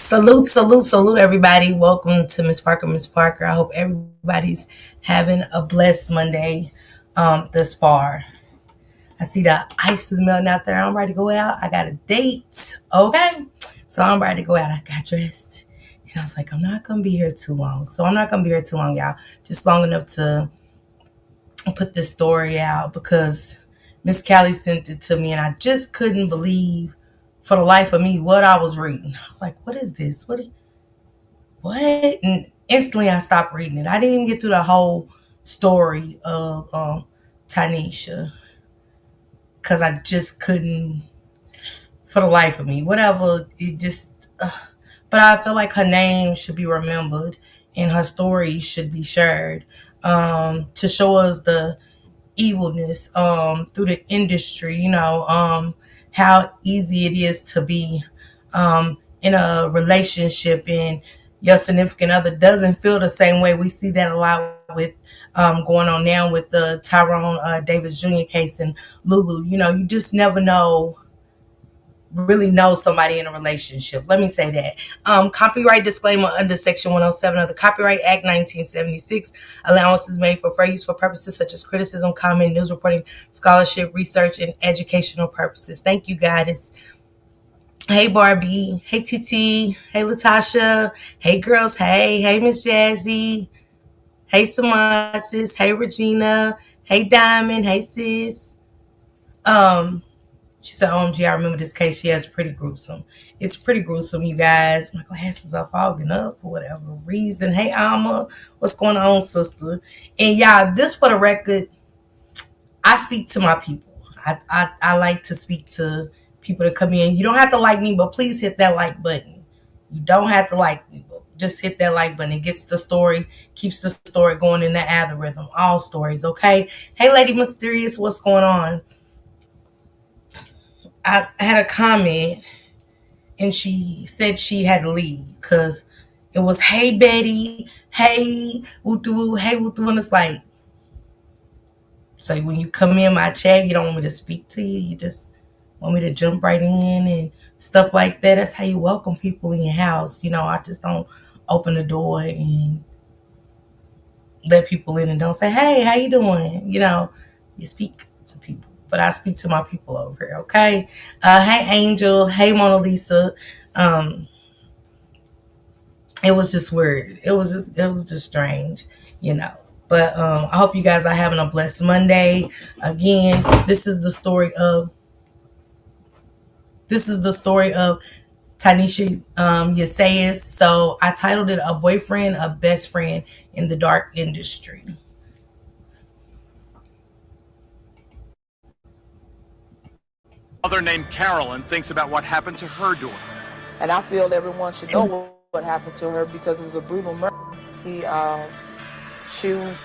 Salute, salute, salute, everybody. Welcome to Miss Parker, Miss Parker. I hope everybody's having a blessed Monday thus far. I see the ice is melting out there. I'm ready to go out. I got a date. Okay. So I'm ready to go out. I got dressed. And I was like, I'm not going to be here too long. So I'm not going to be here too long, y'all. Just long enough to put this story out because Miss Callie sent it to me and I just couldn't believe for the life of me what I was reading. I was like, what is this? What? And instantly I stopped reading it. I didn't even get through the whole story of Tynisha because I just couldn't, for the life of me. Whatever, it just. But I feel like her name should be remembered and her story should be shared to show us the evilness through the industry. How easy it is to be in a relationship and your significant other doesn't feel the same way. We see that a lot with going on now with the Tyrone Davis Jr. case and Lulu. You just never really know somebody in a relationship. Let me say that. Copyright disclaimer under Section 107 of the Copyright Act 1976. Allowance is made for fair use for purposes such as criticism, comment, news reporting, scholarship, research, and educational purposes. Thank you, guys. Hey, Barbie. Hey, TT. Hey, Latasha. Hey, girls. Hey, Miss Jazzy. Hey, Samad, sis. Hey, Regina. Hey, Diamond. Hey, sis. She said, OMG, I remember this case. Yeah, it's pretty gruesome. It's pretty gruesome, you guys. My glasses are fogging up for whatever reason. Hey, Alma. What's going on, sister? And y'all, just for the record, I speak to my people. I like to speak to people that come in. You don't have to like me, but please hit that like button. You don't have to like me, but just hit that like button. It gets the story, keeps the story going in the algorithm. All stories, okay? Hey, Lady Mysterious, what's going on? I had a comment and she said she had to leave because it was, hey, Betty, hey, woo, hey, woo, and it's like, so when you come in my chat, you don't want me to speak to you. You just want me to jump right in and stuff like that. That's how you welcome people in your house. I just don't open the door and let people in and don't say, hey, how you doing? You speak to people. But I speak to my people over here, okay? Hey, Angel. Hey, Mona Lisa. It was just weird. It was just strange, you know. But I hope you guys are having a blessed Monday. Again, this is the story of Tynisha Ysais. So I titled it "A Boyfriend, a Best Friend in the Dark Industry." Mother named Carolyn thinks about what happened to her daughter. And I feel everyone should know what happened to her because it was a brutal murder. He chewed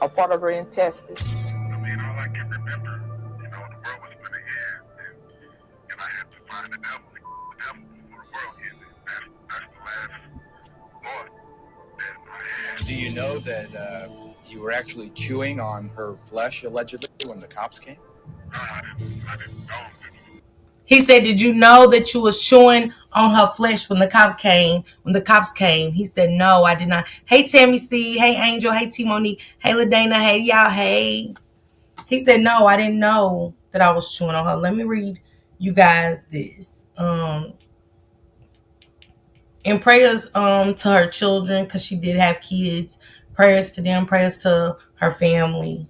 a part of her intestine. I mean, all I can remember, the world was going to end, and I had to find the devil before the world ended. That's the last thought that I had. Do you know that you were actually chewing on her flesh, allegedly, when the cops came? No, I didn't know. He said, "Did you know that you was chewing on her flesh when the cops came?" He said, "No, I did not." Hey, Tammy C. Hey, Angel. Hey, T Monique. Hey, LaDana. Hey, y'all. Hey. He said, "No, I didn't know that I was chewing on her." Let me read you guys this. And prayers to her children because she did have kids. Prayers to them. Prayers to her family.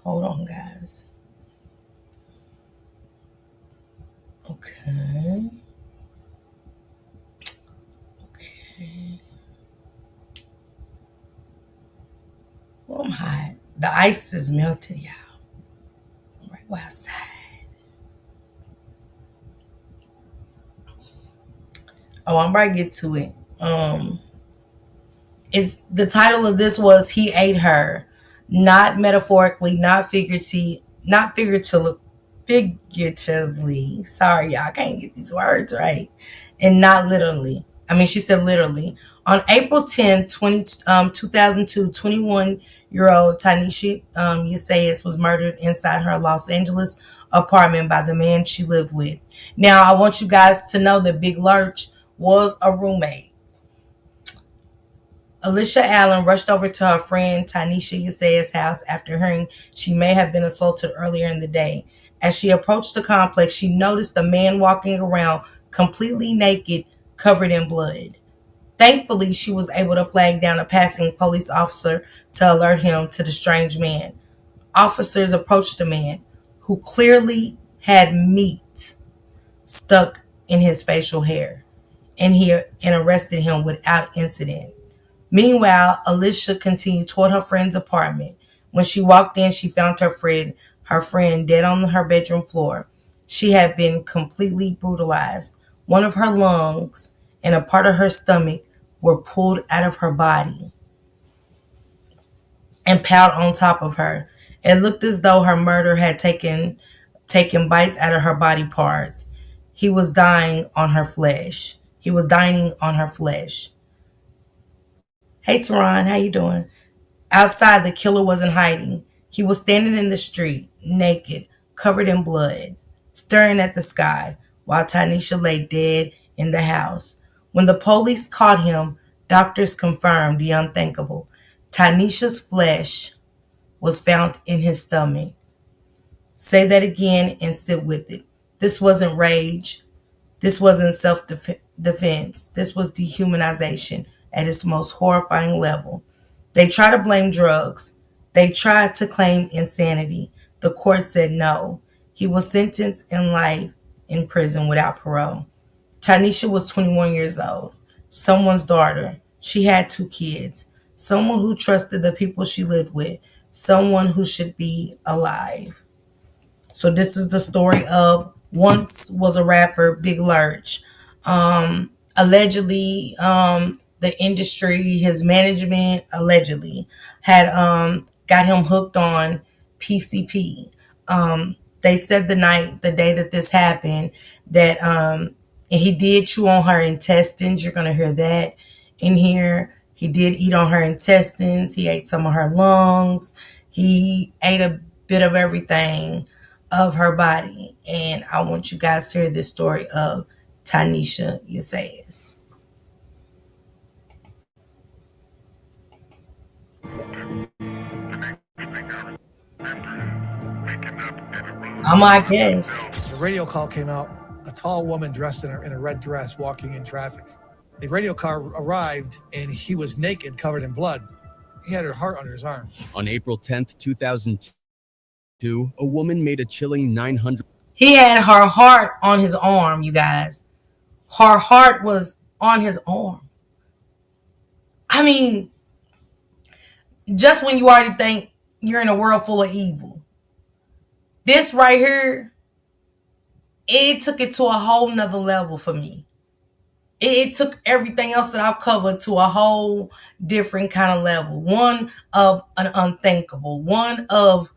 Hold on, guys. Okay. Well, I'm hot. The ice is melted, y'all. I'm right outside. Oh, I'm right to get to it. Is the title of this was "He Ate Her," not metaphorically, not figuratively. Sorry, y'all, I can't get these words right, and not literally. I mean, she said literally. On April 10th, 2002, 21 22-year-old Tynisha Ysais was murdered inside her Los Angeles apartment by the man she lived with. Now, I want you guys to know that Big Lurch was a roommate. Alicia Allen rushed over to her friend Tynisha Ysais' house after hearing she may have been assaulted earlier in the day. As she approached the complex, she noticed a man walking around completely naked, covered in blood. Thankfully, she was able to flag down a passing police officer to alert him to the strange man. Officers approached the man, who clearly had meat stuck in his facial hair, and arrested him without incident. Meanwhile, Alicia continued toward her friend's apartment. When she walked in, she found her friend dead on her bedroom floor. She had been completely brutalized. One of her lungs and a part of her stomach were pulled out of her body and piled on top of her. It looked as though her murder had taken bites out of her body parts. He was dying on her flesh. He was dining on her flesh. Hey Teron, how you doing? Outside, the killer wasn't hiding. He was standing in the street, naked, covered in blood, staring at the sky, while Tanisha lay dead in the house. When the police caught him, doctors confirmed the unthinkable. Tanisha's flesh was found in his stomach. Say that again and sit with it. This wasn't rage. This wasn't self defense. This was dehumanization at its most horrifying level. They tried to blame drugs. They tried to claim insanity. The court said no. He was sentenced in life in prison without parole. Tanisha was 21 years old, someone's daughter. She had 2 kids, someone who trusted the people she lived with, someone who should be alive. So this is the story of once was a rapper, Big Lurch. Allegedly, the industry, his management, allegedly had got him hooked on PCP. They said the day that this happened, that and he did chew on her intestines. You're gonna hear that in here. He did eat on her intestines. He ate some of her lungs. He ate a bit of everything of her body. And I want you guys to hear this story of Tynisha Ysais. I'm my guess. The radio call came out, a tall woman dressed in a red dress walking in traffic. The radio car arrived, and he was naked, covered in blood. He had her heart under his arm. On April 10th, 2002, a woman made a chilling 900. He had her heart on his arm, you guys. Her heart was on his arm. I mean, just when you already think you're in a world full of evil, this right here, it took it to a whole nother level for me. It took everything else that I've covered to a whole different kind of level. One of an unthinkable. One of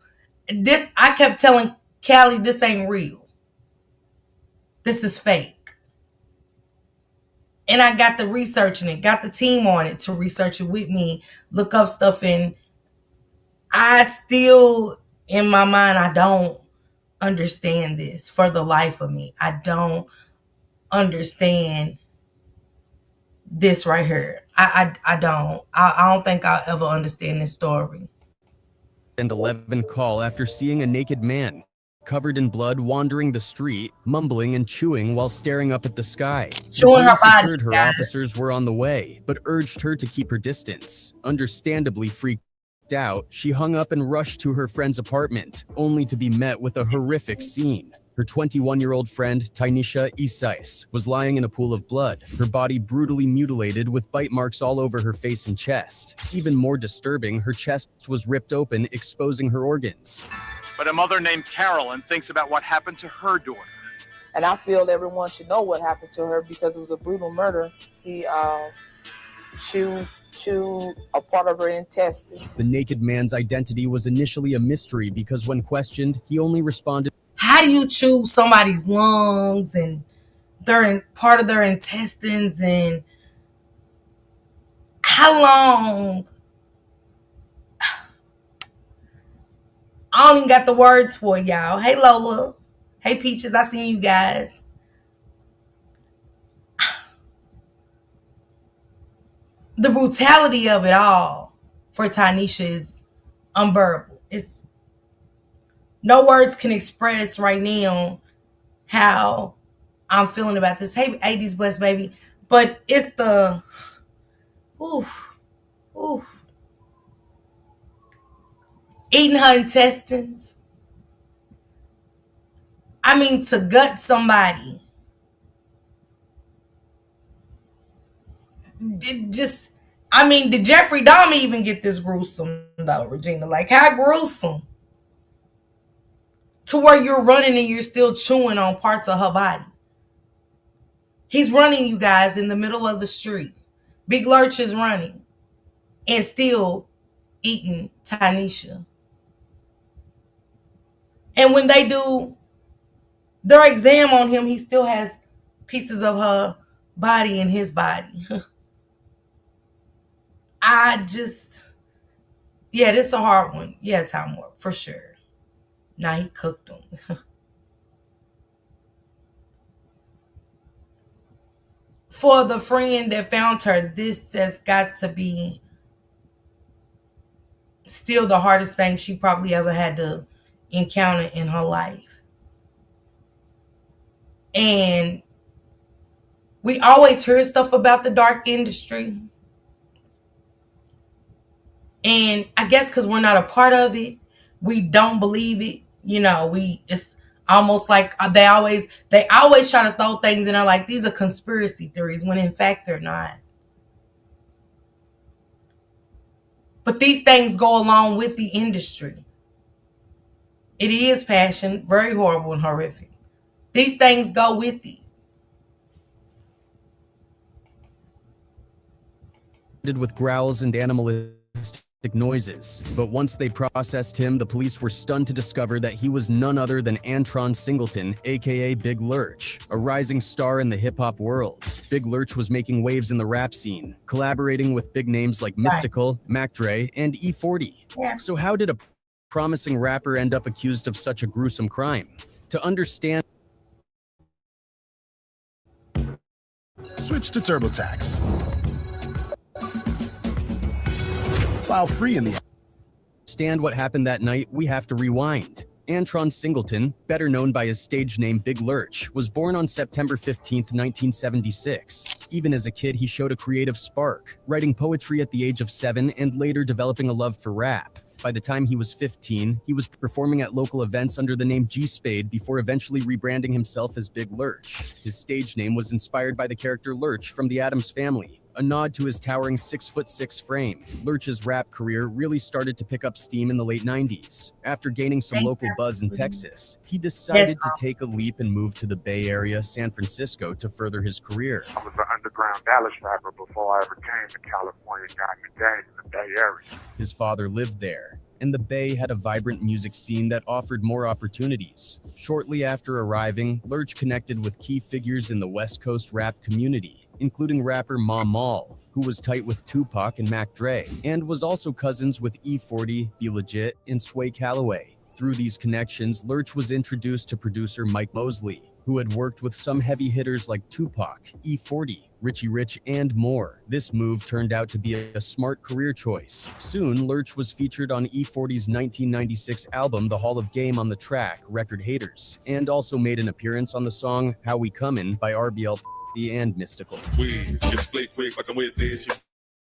this. I kept telling Callie, this ain't real. This is fake. And I got the researching it, got the team on it to research it with me, look up stuff, and I still, in my mind, I don't understand this for the life of me. I don't understand this right here. I don't. I don't think I'll ever understand this story. And 11 call after seeing a naked man covered in blood wandering the street, mumbling and chewing while staring up at the sky. Showing her police body, assured her guys. officers were on the way, but urged her to keep her distance. Understandably freaked out, she hung up and rushed to her friend's apartment, only to be met with a horrific scene. Her 21-year-old friend, Tynisha Ysais, was lying in a pool of blood, her body brutally mutilated with bite marks all over her face and chest. Even more disturbing, her chest was ripped open, exposing her organs. But a mother named Carolyn thinks about what happened to her daughter. And I feel everyone should know what happened to her because it was a brutal murder. He chewed a part of her intestine. The naked man's identity was initially a mystery because when questioned, he only responded, How do you chew somebody's lungs and part of their intestines, and how long I don't even got the words for y'all. Hey Lola. Hey Peaches, I seen you guys. The brutality of it all for Tynisha is unbearable. It's no words can express right now how I'm feeling about this. Hey, 80s blessed baby. But it's the oof, oof. Eating her intestines. I mean, to gut somebody. Did Jeffrey Dahmer even get this gruesome though, Regina? Like, how gruesome? To where you're running and you're still chewing on parts of her body. He's running, you guys, in the middle of the street. Big Lurch is running and still eating Tynisha. And when they do their exam on him, he still has pieces of her body in his body. Yeah, this is a hard one. Yeah, Time Warp, for sure. Nah, he cooked them. For the friend that found her, this has got to be still the hardest thing she probably ever had to encounter in her life. And we always hear stuff about the dark industry. And I guess because we're not a part of it, we don't believe it. It's almost like they always try to throw things in there like these are conspiracy theories when in fact they're not. But these things go along with the industry. It is passion, very horrible and horrific. These things go with it. With growls and animalistic noises, but once they processed him, the police were stunned to discover that he was none other than Antron Singleton, aka Big Lurch, a rising star in the hip-hop world. Big Lurch was making waves in the rap scene, collaborating with big names like Mystical, Mac Dre, and E40. Yeah. So how did a promising rapper end up accused of such a gruesome crime? To understand... Switch to TurboTax. File free in the... Understand what happened that night, we have to rewind. Antron Singleton, better known by his stage name Big Lurch, was born on September 15, 1976. Even as a kid, he showed a creative spark, writing poetry at the age of 7 and later developing a love for rap. By the time he was 15, he was performing at local events under the name G-Spade before eventually rebranding himself as Big Lurch. His stage name was inspired by the character Lurch from the Addams Family, a nod to his towering 6'6" frame. Lurch's rap career really started to pick up steam in the late 90s. After gaining some local buzz in Texas, he decided to take a leap and move to the Bay Area, San Francisco, to further his career. I was an underground Dallas rapper before I ever came to California, got in the game in the Bay Area. His father lived there, and the Bay had a vibrant music scene that offered more opportunities. Shortly after arriving, Lurch connected with key figures in the West Coast rap community, including rapper Ma Mal, who was tight with Tupac and Mac Dre, and was also cousins with E40, Be Legit, and Sway Calloway. Through these connections, Lurch was introduced to producer Mike Mosley, who had worked with some heavy hitters like Tupac, E40, Richie Rich, and more. This move turned out to be a smart career choice. Soon, Lurch was featured on E40's 1996 album The Hall of Game on the track Record Haters, and also made an appearance on the song How We Comin' by RBL and Mystical. We get split quick, but I'm with this. You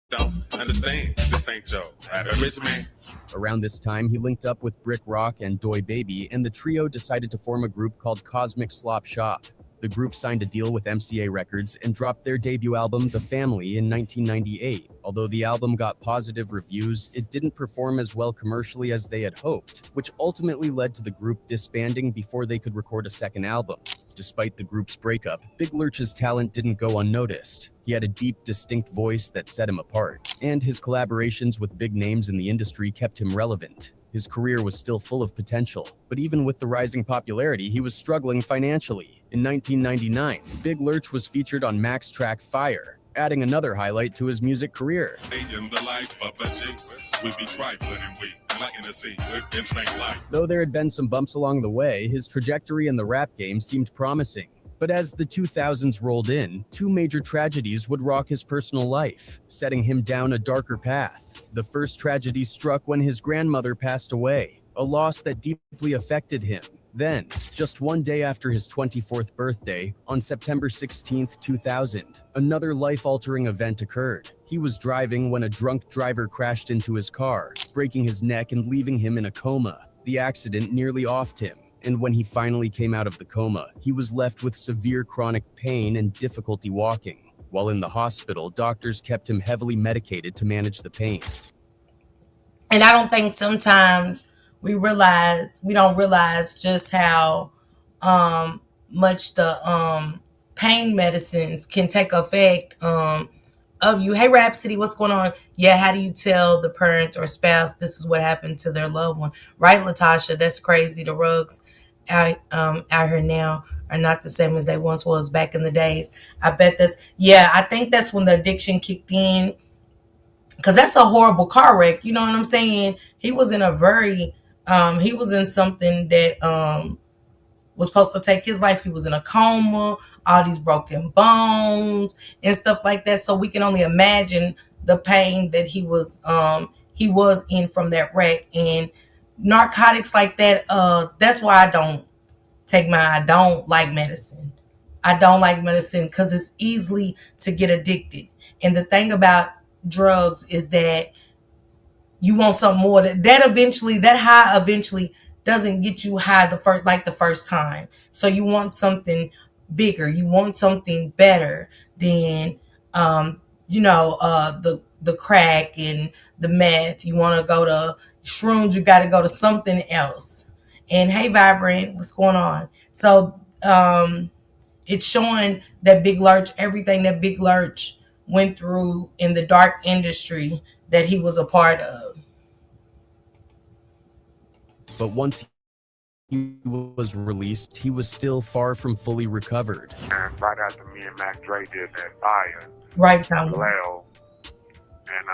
don't understand. This ain't Joe. I'm a rich man. Around this time, he linked up with Brick Rock and Doy Baby, and the trio decided to form a group called Cosmic Slop Shop. The group signed a deal with MCA Records and dropped their debut album, The Family, in 1998. Although the album got positive reviews, it didn't perform as well commercially as they had hoped, which ultimately led to the group disbanding before they could record a second album. Despite the group's breakup, Big Lurch's talent didn't go unnoticed. He had a deep, distinct voice that set him apart, and his collaborations with big names in the industry kept him relevant. His career was still full of potential, but even with the rising popularity, he was struggling financially. In 1999, Big Lurch was featured on Mac's track Fire, adding another highlight to his music career. In the life of a G, we be trifling and we lighting the scene with insane life. Though there had been some bumps along the way, his trajectory in the rap game seemed promising. But as the 2000s rolled in, two major tragedies would rock his personal life, setting him down a darker path. The first tragedy struck when his grandmother passed away, a loss that deeply affected him. Then, just one day after his 24th birthday, on September 16, 2000, another life-altering event occurred. He was driving when a drunk driver crashed into his car, breaking his neck and leaving him in a coma. The accident nearly offed him, and when he finally came out of the coma, he was left with severe chronic pain and difficulty walking. While in the hospital, doctors kept him heavily medicated to manage the pain. And I don't think sometimes we don't realize just how much the pain medicines can take effect of you. Hey Rhapsody, what's going on? Yeah, how do you tell the parent or spouse this is what happened to their loved one? Right, Latasha, that's crazy. The rugs out here now are not the same as they once was back in the days. I bet I think that's when the addiction kicked in, because that's a horrible car wreck. You know what I'm saying? He was in he was in something that was supposed to take his life. He was in a coma, all these broken bones and stuff like that. So we can only imagine the pain that he was in from that wreck. And narcotics like that, that's why I don't like medicine. I don't like medicine because it's easily to get addicted. And the thing about drugs is that you want something more. That high eventually doesn't get you high the first time. So you want something bigger. You want something better than the crack and the meth. You want to go to shrooms. You got to go to something else. And hey, Vibrant, what's going on? So it's showing that Big Lurch, everything that Big Lurch went through in the dark industry that he was a part of. But once he was released, he was still far from fully recovered. And right after me and Mac Dre did that fire, Right, Tom. Leo, and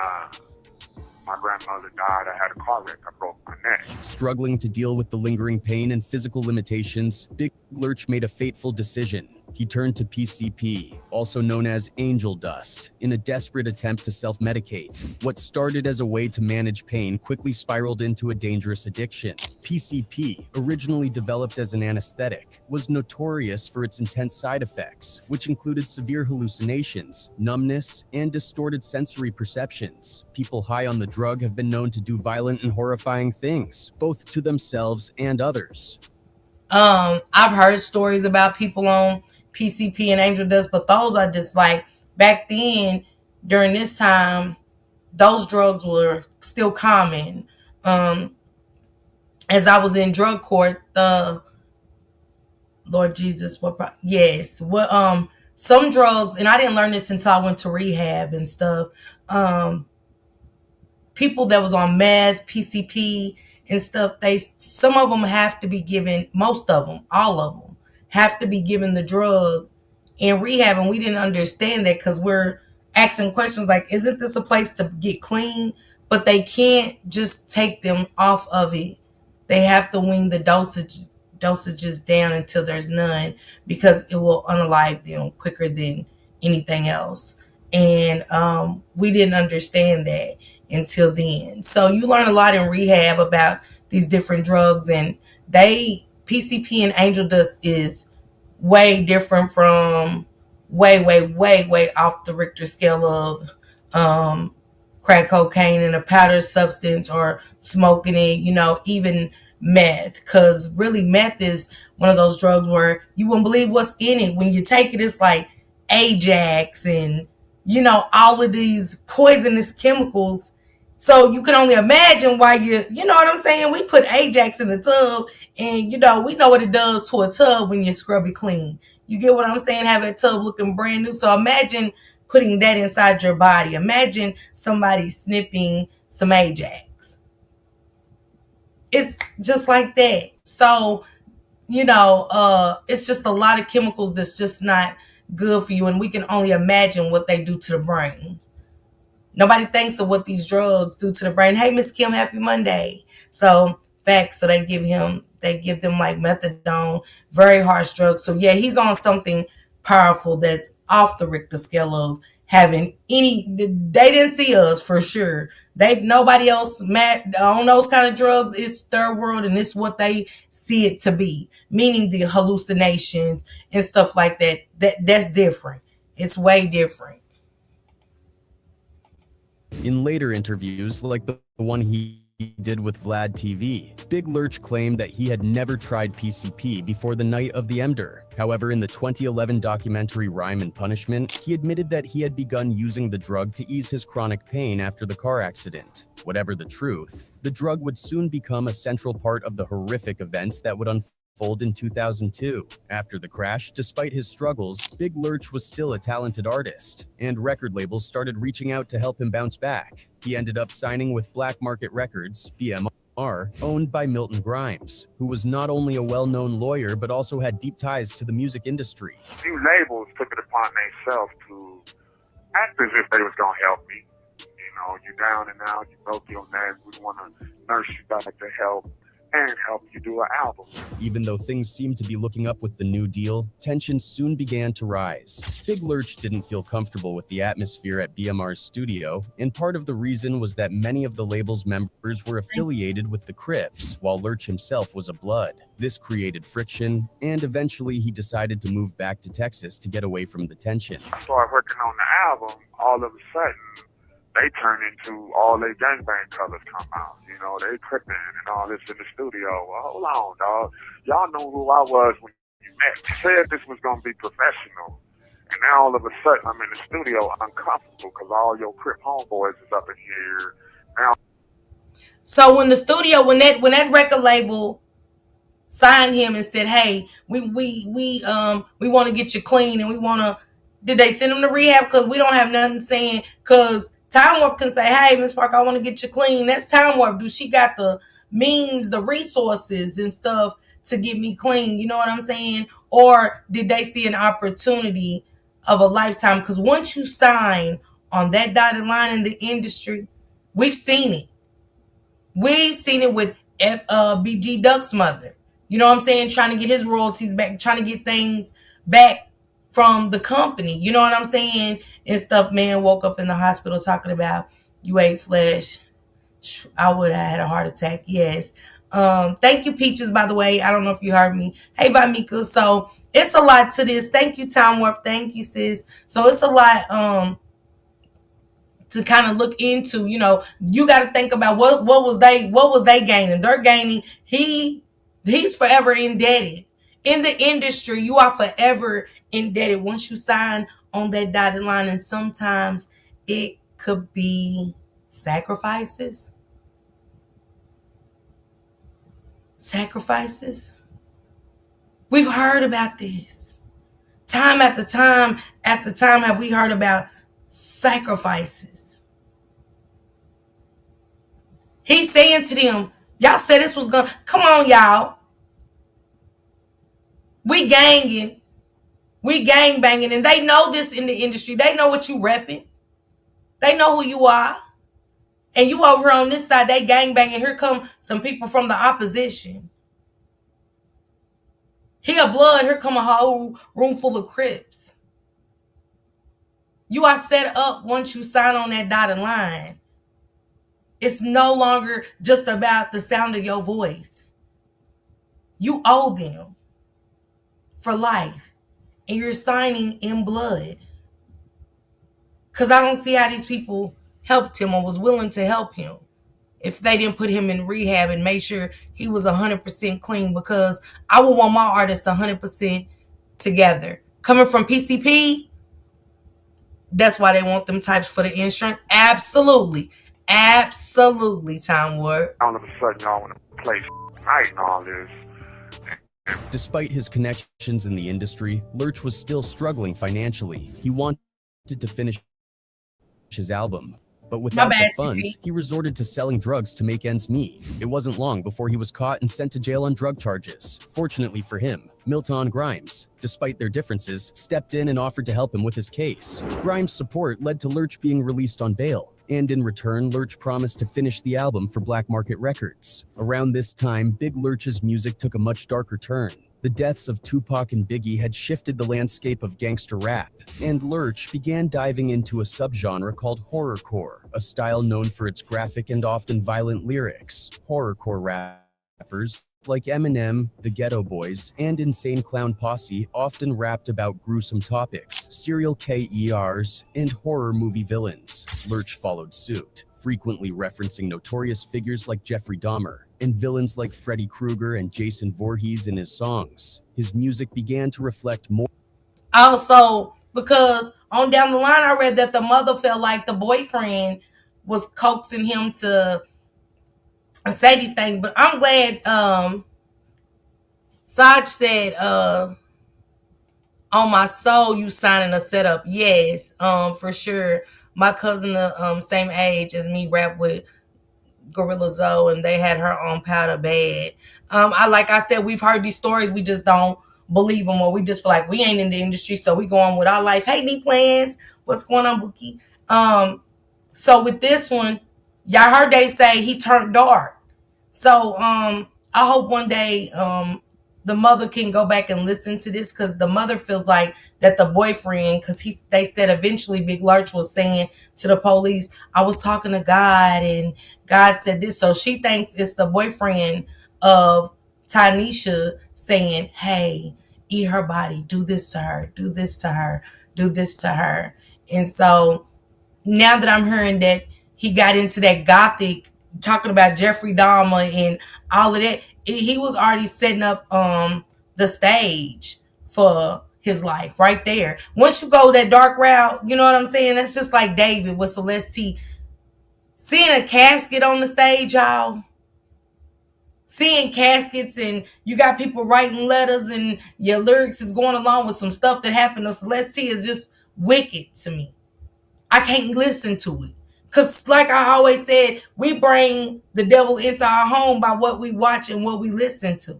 my grandmother died. I had a car wreck. I broke my neck. Struggling to deal with the lingering pain and physical limitations, Big Lurch made a fateful decision. He turned to PCP, also known as angel dust, in a desperate attempt to self-medicate. What started as a way to manage pain quickly spiraled into a dangerous addiction. PCP, originally developed as an anesthetic, was notorious for its intense side effects, which included severe hallucinations, numbness, and distorted sensory perceptions. People high on the drug have been known to do violent and horrifying things, both to themselves and others. I've heard stories about people on PCP and angel dust, but those are just like, back then, during this time, those drugs were still common. As I was in drug court, the Lord Jesus, some drugs, and I didn't learn this until I went to rehab and stuff. People that was on meth, PCP, and stuff, some of them have to be given, most of them, all of them, have to be given the drug in rehab, and we didn't understand that because we're asking questions like, isn't this a place to get clean? But they can't just take them off of it. They have to wean the dosages down until there's none, because it will unalive them quicker than anything else. And we didn't understand that until then. So you learn a lot in rehab about these different drugs, and PCP and angel dust is way different from way off the Richter scale of crack cocaine and a powdered substance, or smoking it, even meth. Because really, meth is one of those drugs where you wouldn't believe what's in it. When you take it, it's like Ajax and all of these poisonous chemicals. So you can only imagine why you know what I'm saying? We put Ajax in the tub, and we know what it does to a tub when you scrub it clean. You get what I'm saying? Have a tub looking brand new. So imagine putting that inside your body. Imagine somebody sniffing some Ajax. It's just like that. So, it's just a lot of chemicals that's just not good for you, and we can only imagine what they do to the brain. Nobody thinks of what these drugs do to the brain. Hey, Miss Kim, happy Monday. So facts. So they give them like methadone, very harsh drugs. So yeah, he's on something powerful that's off the Richter scale of having any. They didn't see us for sure. Nobody else on those kind of drugs. It's third world, and it's what they see it to be, meaning the hallucinations and stuff like that. That's different. It's way different. In later interviews, like the one he did with Vlad TV, Big Lurch claimed that he had never tried PCP before the night of the MDR. However, in the 2011 documentary Rhyme and Punishment, he admitted that he had begun using the drug to ease his chronic pain after the car accident. Whatever the truth, the drug would soon become a central part of the horrific events that would unfold in 2002. After the crash, despite his struggles, Big Lurch was still a talented artist, and record labels started reaching out to help him bounce back. He ended up signing with Black Market Records, BMR, owned by Milton Grimes, who was not only a well-known lawyer but also had deep ties to the music industry. Few labels took it upon themselves to act as if they was gonna help me. You know, you down and out, you broke your neck, we want to nurse you back to health and help you do an album. Even though things seemed to be looking up with the new deal, tensions soon began to rise. Big Lurch didn't feel comfortable with the atmosphere at BMR's studio, and part of the reason was that many of the label's members were affiliated with the Crips, while Lurch himself was a Blood. This created friction, and eventually he decided to move back to Texas to get away from the tension. I started working on the album, all of a sudden they turn into all their gangbang colors come out. You know, they crippin' and all this in the studio. Well, hold on, dog. Y'all know who I was when you met. You said this was going to be professional. And now all of a sudden I'm in the studio uncomfortable because all your Crip homeboys is up in here. Now. So when the studio, when that record label signed him and said, "Hey, we want to get you clean and we want to," did they send him to rehab? Because we don't have nothing saying. Because Time Warp can say, "Hey, Miss Parker, I want to get you clean." That's Time Warp. Do she got the means, the resources and stuff to get me clean? You know what I'm saying? Or did they see an opportunity of a lifetime? Because once you sign on that dotted line in the industry, we've seen it. We've seen it with BG Duck's mother. You know what I'm saying? Trying to get his royalties back, trying to get things back from the company. You know what I'm saying? And stuff. Man woke up in the hospital talking about, "You ate flesh. I would have had a heart attack." Yes. Thank you, Peaches, by the way. I don't know if you heard me. Hey, Vamika. So it's a lot to this. Thank you, Time Warp. Thank you, sis. So it's a lot to kind of look into. You know, you got to think about what was they gaining. They're gaining. He's forever indebted. In the industry, you are forever indebted once you sign on that dotted line, and sometimes it could be sacrifices. We've heard about this. Time after time have we heard about sacrifices. He's saying to them, y'all said this was gonna, come on, y'all. We ganging, we gang banging, and they know this in the industry. They know what you repping. They know who you are. And you over on this side, they gang banging. Here come some people from the opposition. He a Blood, here come a whole room full of Crips. You are set up once you sign on that dotted line. It's no longer just about the sound of your voice. You owe them for life. And you're signing in blood. Because I don't see how these people helped him or was willing to help him if they didn't put him in rehab and make sure he was 100% clean. Because I would want my artists 100% together. Coming from PCP, that's why they want them types for the insurance. Absolutely. Absolutely, Time Warp. All of a sudden, y'all want to play night and all this. Despite his connections in the industry, Lurch was still struggling financially. He wanted to finish his album, But My without the bad, funds, TT. he resorted to selling drugs to make ends meet. It wasn't long before he was caught and sent to jail on drug charges. Fortunately for him, Milton Grimes, despite their differences, stepped in and offered to help him with his case. Grimes' support led to Lurch being released on bail, and in return, Lurch promised to finish the album for Black Market Records. Around this time, Big Lurch's music took a much darker turn. The deaths of Tupac and Biggie had shifted the landscape of gangster rap, and Lurch began diving into a subgenre called horrorcore, a style known for its graphic and often violent lyrics. Horrorcore rappers like Eminem, the Ghetto Boys, and Insane Clown Posse often rapped about gruesome topics, serial KERs, and horror movie villains. Lurch followed suit, frequently referencing notorious figures like Jeffrey Dahmer and villains like Freddy Krueger and Jason Voorhees in his songs. His music began to reflect more. Also, because on down the line, I read that the mother felt like the boyfriend was coaxing him to say these things. But I'm glad Saj said, on my soul, you signing a setup. Yes, for sure. My cousin, the same age as me, rap with Gorilla Zoe, and they had her on Powder Bad. Like I said, we've heard these stories. We just don't believe them, or we just feel like we ain't in the industry, so we go on with our life. Hey, me plans. What's going on, Bookie? So with this one, y'all heard they say he turned dark. So I hope one day the mother can go back and listen to this, because the mother feels like that the boyfriend, because they said eventually Big Lurch was saying to the police, I was talking to God and God said this. So she thinks it's the boyfriend of Tynisha saying, hey, eat her body, do this to her, do this to her, do this to her. And so now that I'm hearing that he got into that gothic, talking about Jeffrey Dahmer and all of that, he was already setting up the stage for his life right there. Once you go that dark route, you know what I'm saying? That's just like David with Celeste T. Seeing a casket on the stage, y'all. Seeing caskets, and you got people writing letters, and your lyrics is going along with some stuff that happened to Celeste T is just wicked to me. I can't listen to it. Because, like I always said, we bring the devil into our home by what we watch and what we listen to.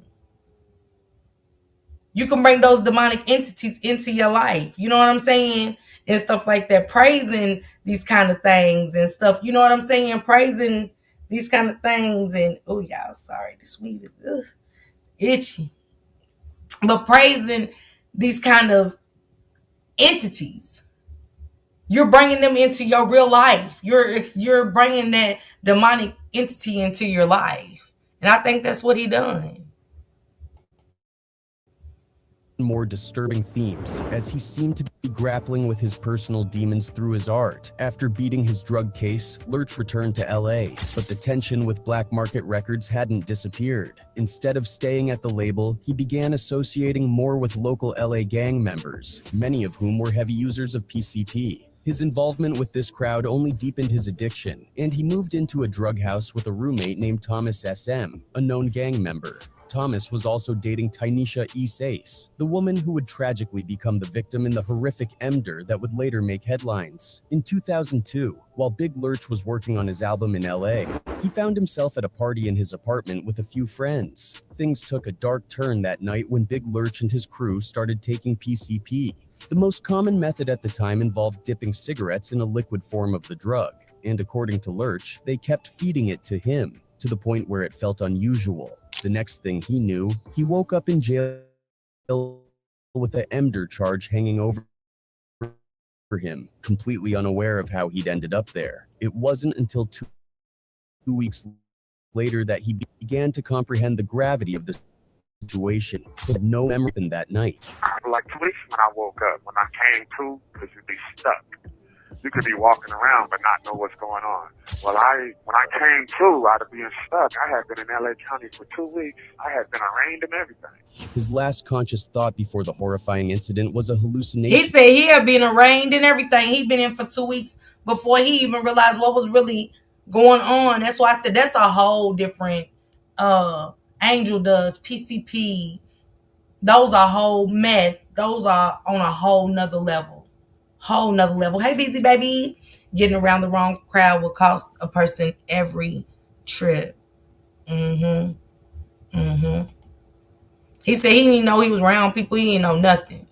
You can bring those demonic entities into your life. You know what I'm saying? And stuff like that. Praising these kind of things and stuff. You know what I'm saying? Praising these kind of things. And, oh, y'all, sorry. This weed is itchy. But praising these kind of entities, you're bringing them into your real life. You're bringing that demonic entity into your life, and I think that's what he done. More disturbing themes, as he seemed to be grappling with his personal demons through his art. After beating his drug case, Lurch returned to LA, but the tension with Black Market Records hadn't disappeared. Instead of staying at the label, he began associating more with local LA gang members, many of whom were heavy users of PCP. His involvement with this crowd only deepened his addiction, and he moved into a drug house with a roommate named Thomas SM, a known gang member. Thomas was also dating Tynisha Ysais, the woman who would tragically become the victim in the horrific Emder that would later make headlines. In 2002, while Big Lurch was working on his album in LA, he found himself at a party in his apartment with a few friends. Things took a dark turn that night when Big Lurch and his crew started taking PCP. The most common method at the time involved dipping cigarettes in a liquid form of the drug, and according to Lurch, they kept feeding it to him, to the point where it felt unusual. The next thing he knew, he woke up in jail with an Emder charge hanging over him, completely unaware of how he'd ended up there. It wasn't until two weeks later that he began to comprehend the gravity of the situation. He had no memory in that night. Like 2 weeks when I woke up, when I came to, because you'd be stuck. You could be walking around but not know what's going on. Well, when I came to, out of being stuck, I had been in LA County for 2 weeks. I had been arraigned and everything. His last conscious thought before the horrifying incident was a hallucination. He said he had been arraigned and everything. He'd been in for 2 weeks before he even realized what was really going on. That's why I said that's a whole different Angel Dust, PCP. Those are whole meth. Those are on a whole nother level. Whole nother level. Hey, busy baby. Getting around the wrong crowd will cost a person every trip. Mm-hmm. Mm-hmm. He said he didn't know he was around people. He didn't know nothing.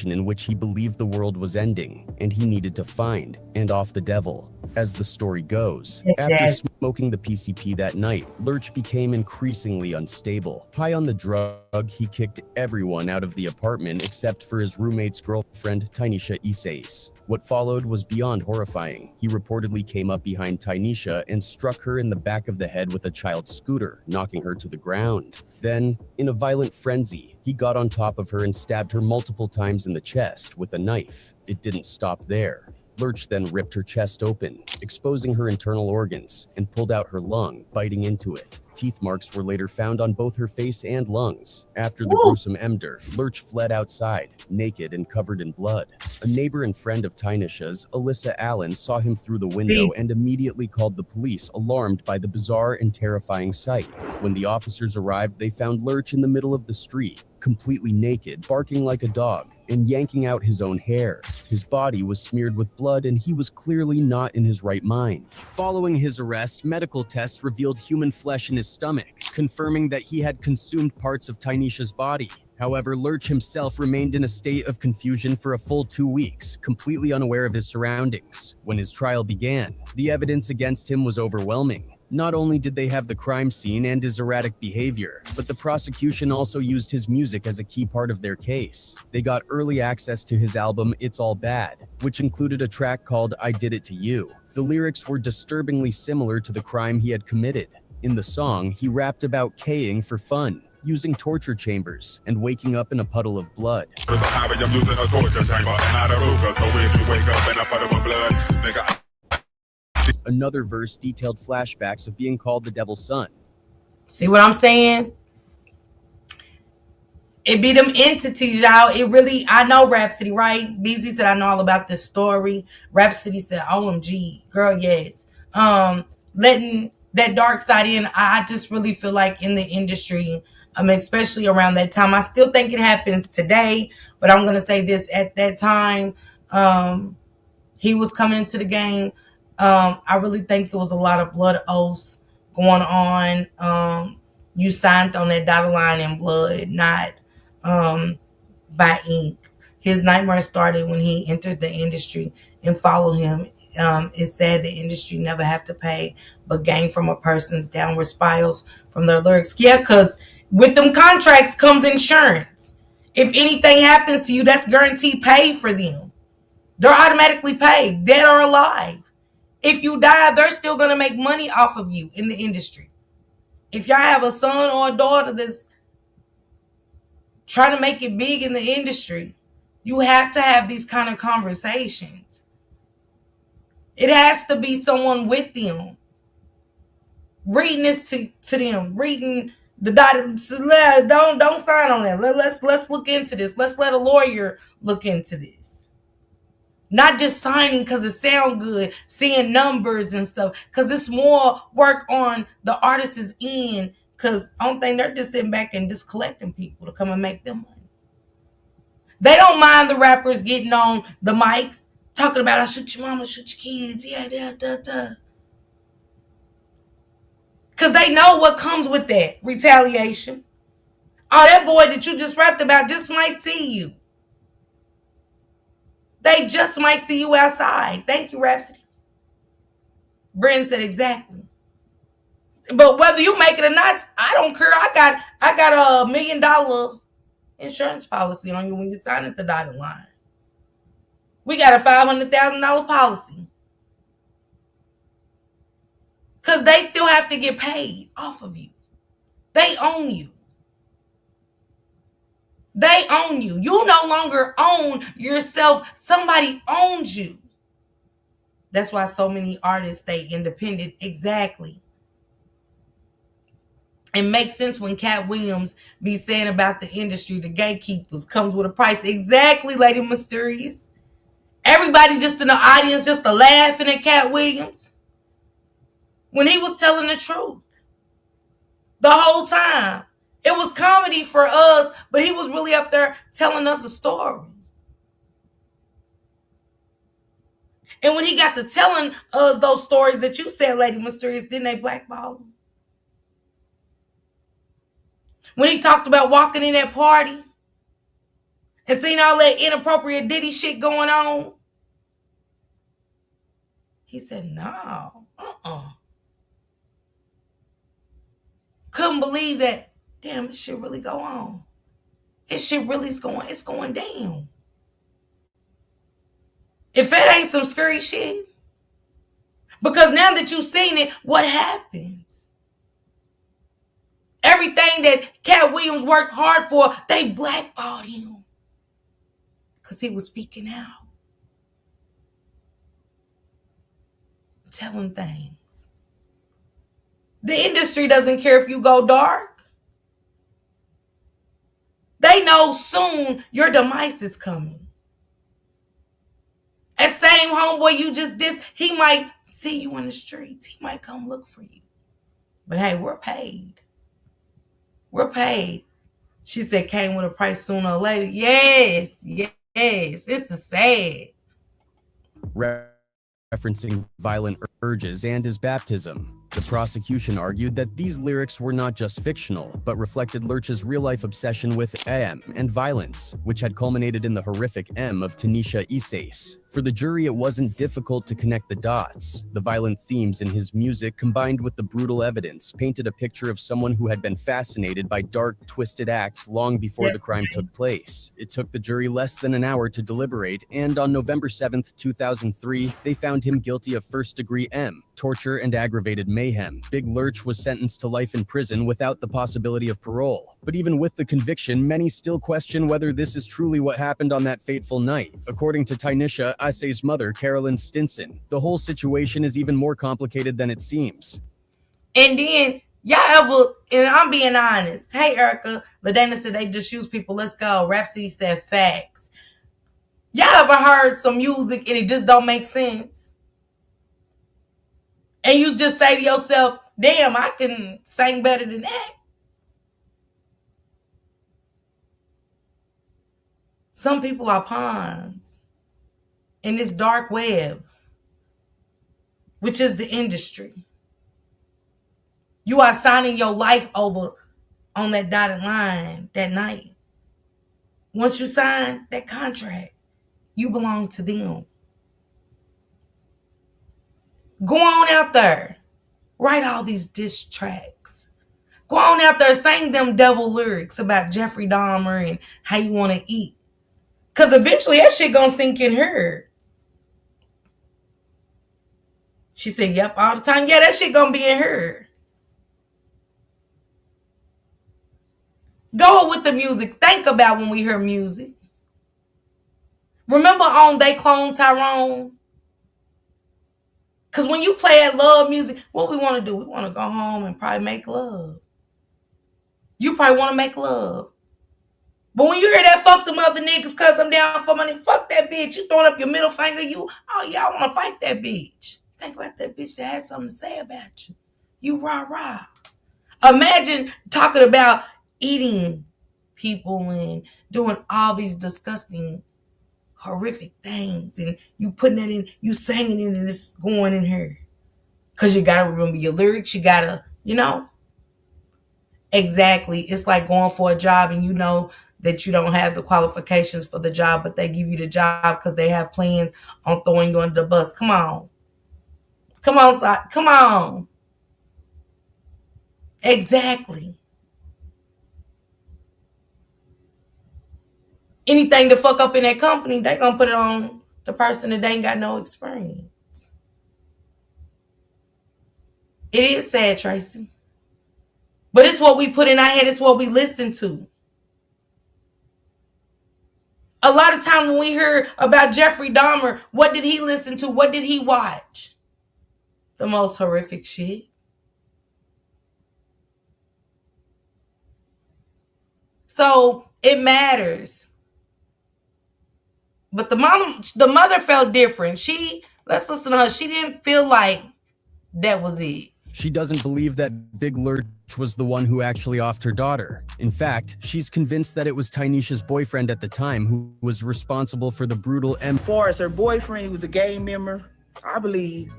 In which he believed the world was ending and he needed to find and off the devil. As the story goes, Yes, after yes. smoking the PCP that night, Lurch became increasingly unstable. High on the drug, he kicked everyone out of the apartment except for his roommate's girlfriend, Tynisha Ysais. What followed was beyond horrifying. He reportedly came up behind Tynisha and struck her in the back of the head with a child's scooter, knocking her to the ground. Then, in a violent frenzy, he got on top of her and stabbed her multiple times in the chest with a knife. It didn't stop there. Lurch then ripped her chest open, exposing her internal organs, and pulled out her lung, biting into it. Teeth marks were later found on both her face and lungs. After the gruesome emder, Lurch fled outside, naked and covered in blood. A neighbor and friend of Tynisha's, Alyssa Allen, saw him through the window Peace. and immediately called the police, alarmed by the bizarre and terrifying sight. When the officers arrived, they found Lurch in the middle of the street, completely naked, barking like a dog, and yanking out his own hair. His body was smeared with blood and he was clearly not in his right mind. Following his arrest, medical tests revealed human flesh in his stomach, confirming that he had consumed parts of Tynisha's body. However, Lurch himself remained in a state of confusion for a full 2 weeks, completely unaware of his surroundings. When his trial began, the evidence against him was overwhelming. Not only did they have the crime scene and his erratic behavior, but the prosecution also used his music as a key part of their case. They got early access to his album It's All Bad, which included a track called I Did It to You. The lyrics were disturbingly similar to the crime he had committed. In the song, he rapped about K-ing for fun, using torture chambers, and waking up in a puddle of blood. I'm using a torture chamber and not a Ruger, so if you wake up in a puddle of blood, nigga. Another verse detailed flashbacks of being called the devil's son. See what I'm saying? It be them entities, y'all. It really, I know Rhapsody, right? BZ said, I know all about this story. Rhapsody said, OMG, girl, yes. Letting that dark side in, I just really feel like in the industry, especially around that time, I still think it happens today, but I'm going to say this, at that time, he was coming into the game. I really think it was a lot of blood oaths going on. You signed on that dotted line in blood, not by ink. His nightmare started when he entered the industry and followed him. It said the industry never have to pay, but gain from a person's downward spirals from their lyrics. Yeah, because with them contracts comes insurance. If anything happens to you, that's guaranteed paid for them. They're automatically paid, dead or alive. If you die, they're still going to make money off of you in the industry. If y'all have a son or a daughter that's trying to make it big in the industry, you have to have these kind of conversations. It has to be someone with them. Reading this to them, reading the dotted, don't sign on that. Let's look into this. Let's let a lawyer look into this. Not just signing because it sounds good, seeing numbers and stuff, because it's more work on the artist's end, because I don't think they're just sitting back and just collecting people to come and make them money. They don't mind the rappers getting on the mics, talking about, I shoot your mama, shoot your kids, yeah. Because they know what comes with that, retaliation. Oh, that boy that you just rapped about just might see you. They just might see you outside. Thank you, Rhapsody. Bren said exactly. But whether you make it or not, I don't care. I got $1 million insurance policy on you when you sign at the dotted line. We got a $500,000 policy. Because they still have to get paid off of you. They own you. They own you. You no longer own yourself. Somebody owns you. That's why so many artists stay independent. Exactly. It makes sense when Cat Williams be saying about the industry, the gatekeepers comes with a price. Exactly, Lady Mysterious. Everybody just in the audience just laughing at Cat Williams when he was telling the truth the whole time. It was comedy for us, but he was really up there telling us a story. And when he got to telling us those stories that you said, Lady Mysterious, didn't they blackball him? When he talked about walking in that party and seeing all that inappropriate Diddy shit going on, he said, no, couldn't believe that. Damn, this shit really go on. This shit really is going, it's going down. If it ain't some scary shit. Because now that you've seen it, what happens? Everything that Cat Williams worked hard for, they blackballed him. Because he was speaking out. Telling things. The industry doesn't care if you go dark. They know soon your demise is coming. That same homeboy you just did, he might see you in the streets. He might come look for you. But hey, we're paid. We're paid. She said came with a price sooner or later. Yes, yes. It's a sad. Referencing violent urges and his baptism. The prosecution argued that these lyrics were not just fictional, but reflected Lurch's real-life obsession with M and violence, which had culminated in the horrific M of Tynisha Ysais. For the jury, it wasn't difficult to connect the dots. The violent themes in his music, combined with the brutal evidence, painted a picture of someone who had been fascinated by dark, twisted acts long before the crime took place. It took the jury less than an hour to deliberate, and on November 7, 2003, they found him guilty of first-degree M, torture and aggravated mayhem. Big Lurch was sentenced to life in prison without the possibility of parole. But even with the conviction, many still question whether this is truly what happened on that fateful night. According to Tynisha Ysais' mother, Carolyn Stinson, the whole situation is even more complicated than it seems. And then, y'all ever, and I'm being honest, hey Erica, LaDana said they just use people, let's go. Rhapsody said facts. Y'all ever heard some music and it just don't make sense? And you just say to yourself, damn, I can sing better than that. Some people are pawns in this dark web, which is the industry. You are signing your life over on that dotted line that night. Once you sign that contract, you belong to them. Go on out there. Write all these diss tracks. Go on out there, sing them devil lyrics about Jeffrey Dahmer and how you want to eat. Because eventually that shit gonna sink in her. She said, yep, all the time. Yeah, that shit gonna be in her. Go with the music. Think about when we hear music. Remember on They Clone Tyrone? Because when you play at love music, what we want to do, we want to go home and probably make love. You probably want to make love. But when you hear that fuck them other niggas cause I'm down for money, fuck that bitch. You throwing up your middle finger, y'all want to fight that bitch. Think about that bitch that had something to say about you. You rah-rah. Imagine talking about eating people and doing all these disgusting, horrific things. And you putting that in, you singing it and it's going in here. Because you got to remember your lyrics. You got to, Exactly. It's like going for a job and you know that you don't have the qualifications for the job, but they give you the job because they have plans on throwing you under the bus. Come on. Come on. Exactly. Anything to fuck up in that company, they gonna put it on the person that they ain't got no experience. It is sad, Tracy. But it's what we put in our head. It's what we listen to. A lot of times when we hear about Jeffrey Dahmer, what did he listen to? What did he watch? The most horrific shit. So it matters. But the mother felt different. Let's listen to her. She didn't feel like that was it. She doesn't believe that Big Lurch was the one who actually offed her daughter. In fact, she's convinced that it was Tynisha's boyfriend at the time who was responsible for the brutal As far as her boyfriend, he was a gang member. I believe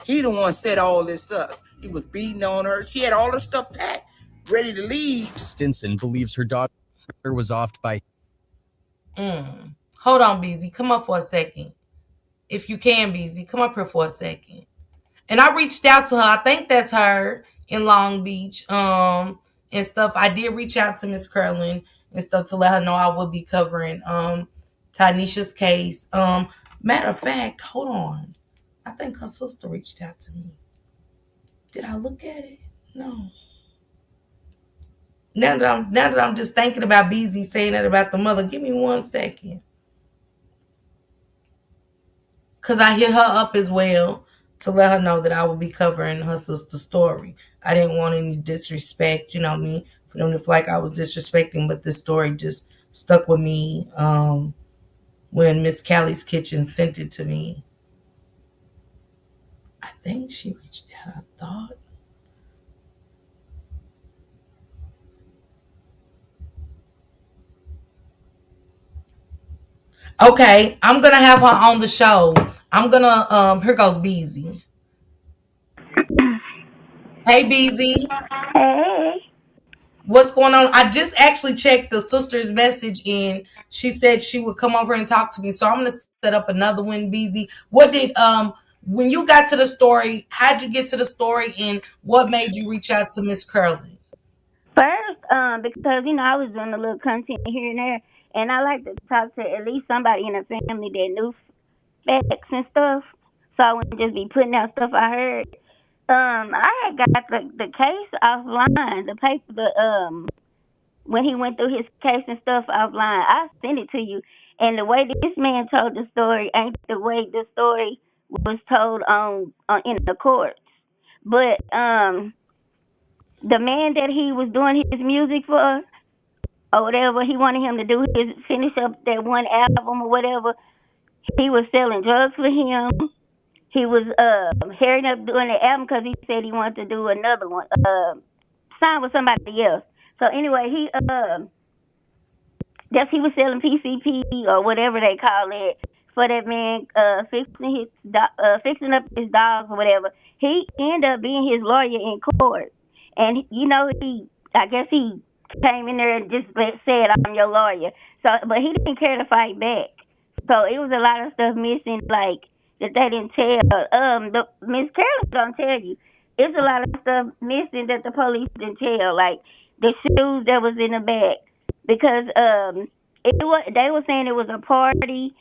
he the one set all this up. He was beating on her. She had all her stuff packed, ready to leave. Stinson believes her daughter was offed by. Hold on, BZ. Come up for a second. If you can, BZ, come up here for a second. And I reached out to her. I think that's her in Long Beach. And stuff. I did reach out to Miss Curlin and stuff to let her know I would be covering Tynisha's case. Matter of fact, hold on. I think her sister reached out to me. Did I look at it? No. Now that I'm just thinking about BZ saying that about the mother, give me 1 second. Cause I hit her up as well to let her know that I would be covering her sister's story. I didn't want any disrespect, me, for them to feel like I was disrespecting, but this story just stuck with me when Miss Callie's Kitchen sent it to me. I think she reached out, I thought. Okay, I'm gonna have her on the show. I'm gonna here goes Beezy. Hey Beezy. Hey. What's going on? I just actually checked the sister's message and she said she would come over and talk to me. So I'm gonna set up another one, BZ. What did when you got to the story, how'd you get to the story and what made you reach out to Miss Curley? First, because I was doing a little content here and there, and I like to talk to at least somebody in the family that knew facts and stuff, so I wouldn't just be putting out stuff I heard. I had got the case offline, the paper, when he went through his case and stuff offline. I sent it to you, and the way this man told the story ain't the way the story was told on in the courts. But the man that he was doing his music for or whatever, he wanted him to do his finish up that one album or whatever. He was selling drugs for him. He was hurrying up doing the album because he said he wanted to do another one, sign with somebody else. So anyway, he was selling PCP or whatever they call it for that man fixing up his dogs or whatever. He ended up being his lawyer in court, and I guess he came in there and just said, "I'm your lawyer." So, but he didn't care to fight back. So it was a lot of stuff missing, like that they didn't tell. The Miss Carolyn don't tell you. It's a lot of stuff missing that the police didn't tell, like the shoes that was in the bag, because they were saying it was a party.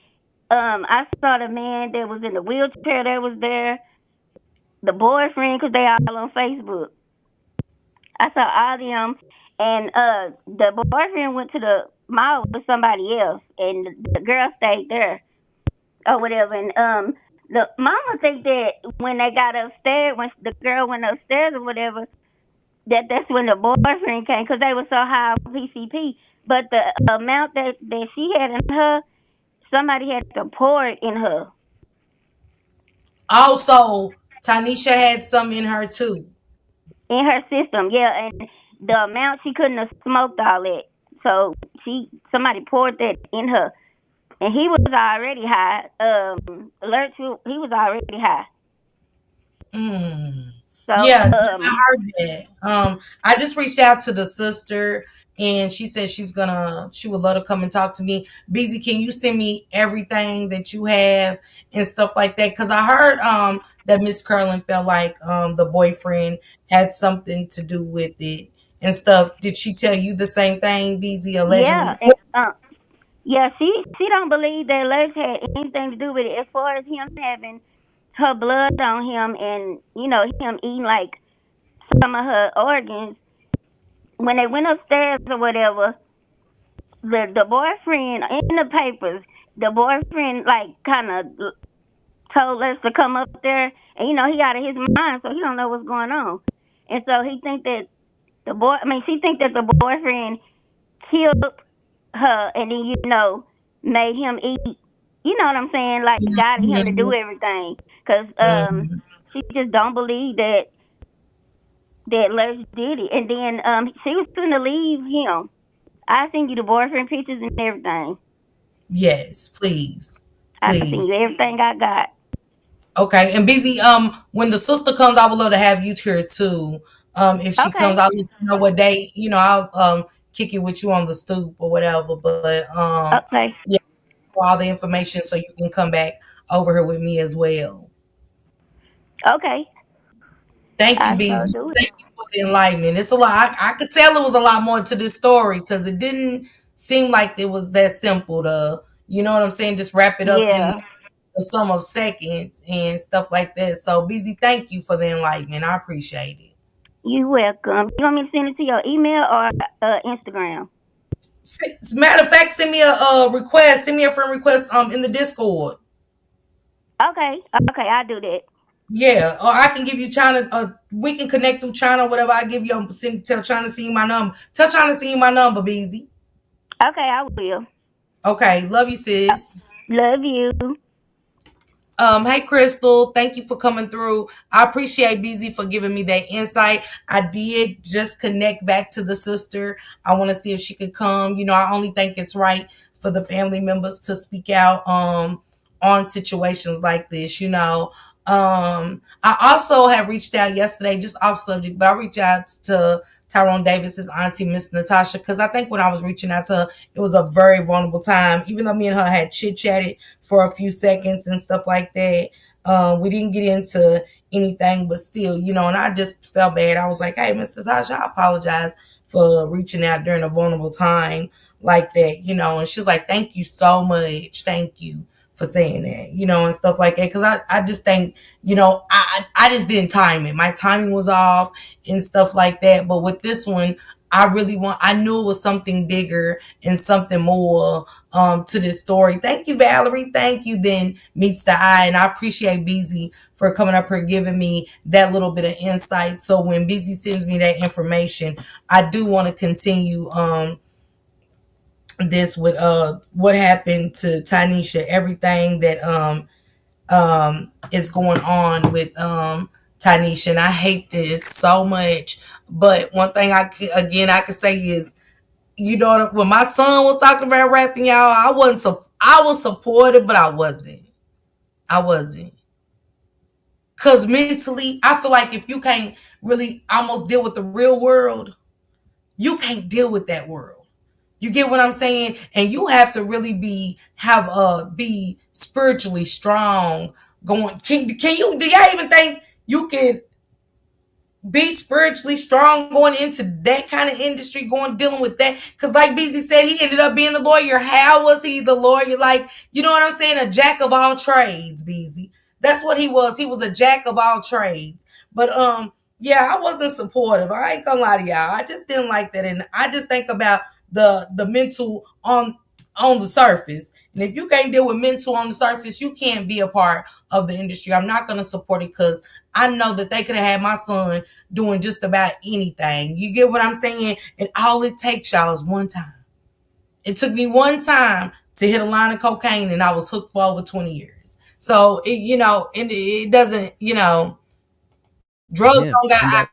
I saw the man that was in the wheelchair that was there, the boyfriend, because they all on Facebook. I saw all them, and the boyfriend went to the mall with somebody else, and the girl stayed there or whatever. And the mama think that when they got upstairs, when the girl went upstairs or whatever, that's when the boyfriend came because they were so high on PCP. But the amount that she had in her, somebody had to pour it in her. Also, Tanisha had some in her too. In her system, yeah, and the amount she couldn't have smoked all that. So somebody poured that in her. And he was already high. He was already high. So Yeah, I heard that. I just reached out to the sister and she said she would love to come and talk to me. BZ, can you send me everything that you have and stuff like that? Because I heard that Miss Curlin felt like the boyfriend had something to do with it and stuff. Did she tell you the same thing, BZ, yeah, allegedly? yeah, she don't believe that Lurch had anything to do with it. As far as him having her blood on him and him eating like some of her organs, when they went upstairs or whatever, the boyfriend in the papers, the boyfriend like kind of told us to come up there, and he out of his mind, so he don't know what's going on, and so he think that she think that the boyfriend killed her, and then made him eat. You know what I'm saying? Like guided him to do everything, cause she just don't believe that that Lurch did it, and then she was gonna leave him. I send you the boyfriend pictures and everything. Yes, please. I send Please. you everything I got. Okay. And busy, when the sister comes, I would love to have you here too. If she Okay. comes, I'll let you know what day, I'll kick it with you on the stoop or whatever. But Okay. yeah, all the information so you can come back over here with me as well. Okay. Thank you, I sure Beezy. do it. Thank you for the enlightenment. It's a lot. I could tell it was a lot more to this story because it didn't seem like it was that simple to, you know what I'm saying, just wrap it up in Yeah. a sum of seconds and stuff like that. So, Beezy, thank you for the enlightenment. I appreciate it. You welcome. You want me to send it to your email or Instagram? Matter of fact, send me a request. Send me a friend request in the Discord. Okay. Okay, I'll do that. Yeah, or I can give you China. We can connect through China, whatever. I give you, tell China to see you my number. Tell China to see you my number, Beezy. Okay, I will. Okay, love you, sis. Love you. Hey Crystal, thank you for coming through. I appreciate BZ for giving me that insight. I did just connect back to the sister. I want to see if she could come. I only think it's right for the family members to speak out on situations like this. I also had reached out yesterday, just off subject, but I reached out to Tyrone Davis's auntie, Miss Natasha, because I think when I was reaching out to her, it was a very vulnerable time. Even though me and her had chit chatted for a few seconds and stuff like that, we didn't get into anything, but still, and I just felt bad. I was like, "Hey, Miss Natasha, I apologize for reaching out during a vulnerable time like that," and she was like, "Thank you so much, thank you for saying that," and stuff like that. Because I just think, I just didn't time it. My timing was off and stuff like that. But with this one, I knew it was something bigger and something more to this story. Thank you, Valerie. Thank you. Then meets the eye. And I appreciate BZ for coming up here giving me that little bit of insight. So when BZ sends me that information, I do want to continue this with what happened to Tynisha, everything that is going on with Tynisha. And I hate this so much. But one thing I could say is, when my son was talking about rapping, y'all, I was supportive, but I wasn't. I wasn't. Cause mentally, I feel like if you can't really almost deal with the real world, you can't deal with that world. You get what I'm saying? And you have to really be spiritually strong. Can you do y'all even think you can be spiritually strong going into that kind of industry, dealing with that? Because like BZ said, he ended up being a lawyer. How was he the lawyer? Like, you know what I'm saying? A jack of all trades, BZ. That's what he was. He was a jack of all trades. But yeah, I wasn't supportive. I ain't gonna lie to y'all. I just didn't like that. And I just think about the mental on the surface. And if you can't deal with mental on the surface, you can't be a part of the industry. I'm not gonna support it because I know that they could have had my son doing just about anything. You get what I'm saying? And all it takes, y'all, is one time. It took me one time to hit a line of cocaine and I was hooked for over 20 years. So, it doesn't, drugs Him, don't got, and I,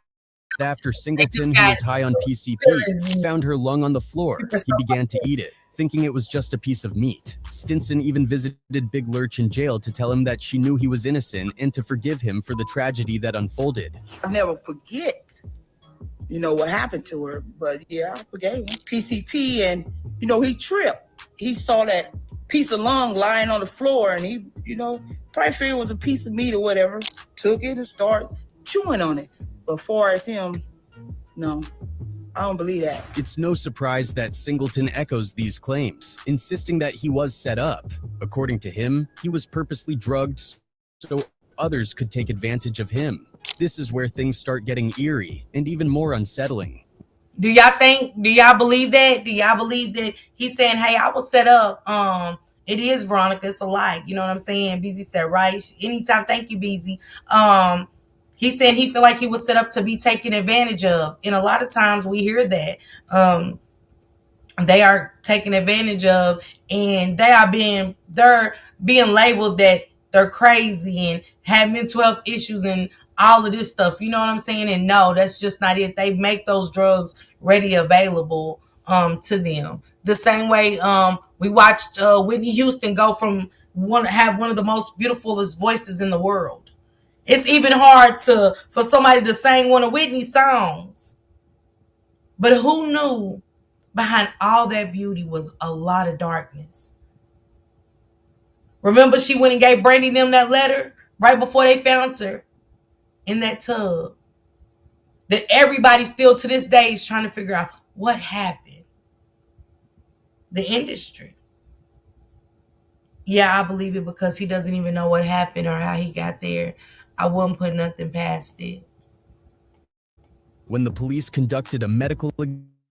after they just Singleton, who got was high on PCP, feelings found her lung on the floor, and he began to eat it, thinking it was just a piece of meat. Stinson even visited Big Lurch in jail to tell him that she knew he was innocent and to forgive him for the tragedy that unfolded. I'll never forget, what happened to her. But yeah, I forgave him. PCP, and he tripped. He saw that piece of lung lying on the floor, and he, probably figured it was a piece of meat or whatever. Took it and started chewing on it. But far as him, no, I don't believe that. It's no surprise that Singleton echoes these claims, insisting that he was set up. According to him, he was purposely drugged so others could take advantage of him. This is where things start getting eerie and even more unsettling. Do y'all believe that? Do y'all believe that he's saying, "Hey, I was set up. It is Veronica. It's a lie." You know what I'm saying? BZ said, right? Anytime. Thank you, BZ. He's saying he feel like he was set up to be taken advantage of. And a lot of times we hear that. They are taken advantage of and they're being labeled that they're crazy and have mental health issues and all of this stuff. You know what I'm saying? And no, that's just not it. They make those drugs ready available to them. The same way we watched Whitney Houston go from have one of the most beautifulest voices in the world. It's even hard for somebody to sing one of Whitney's songs. But who knew behind all that beauty was a lot of darkness? Remember, she went and gave Brandy them that letter right before they found her in that tub. That everybody still to this day is trying to figure out what happened. The industry. Yeah, I believe it because he doesn't even know what happened or how he got there. I wouldn't put nothing past it. When the police conducted a medical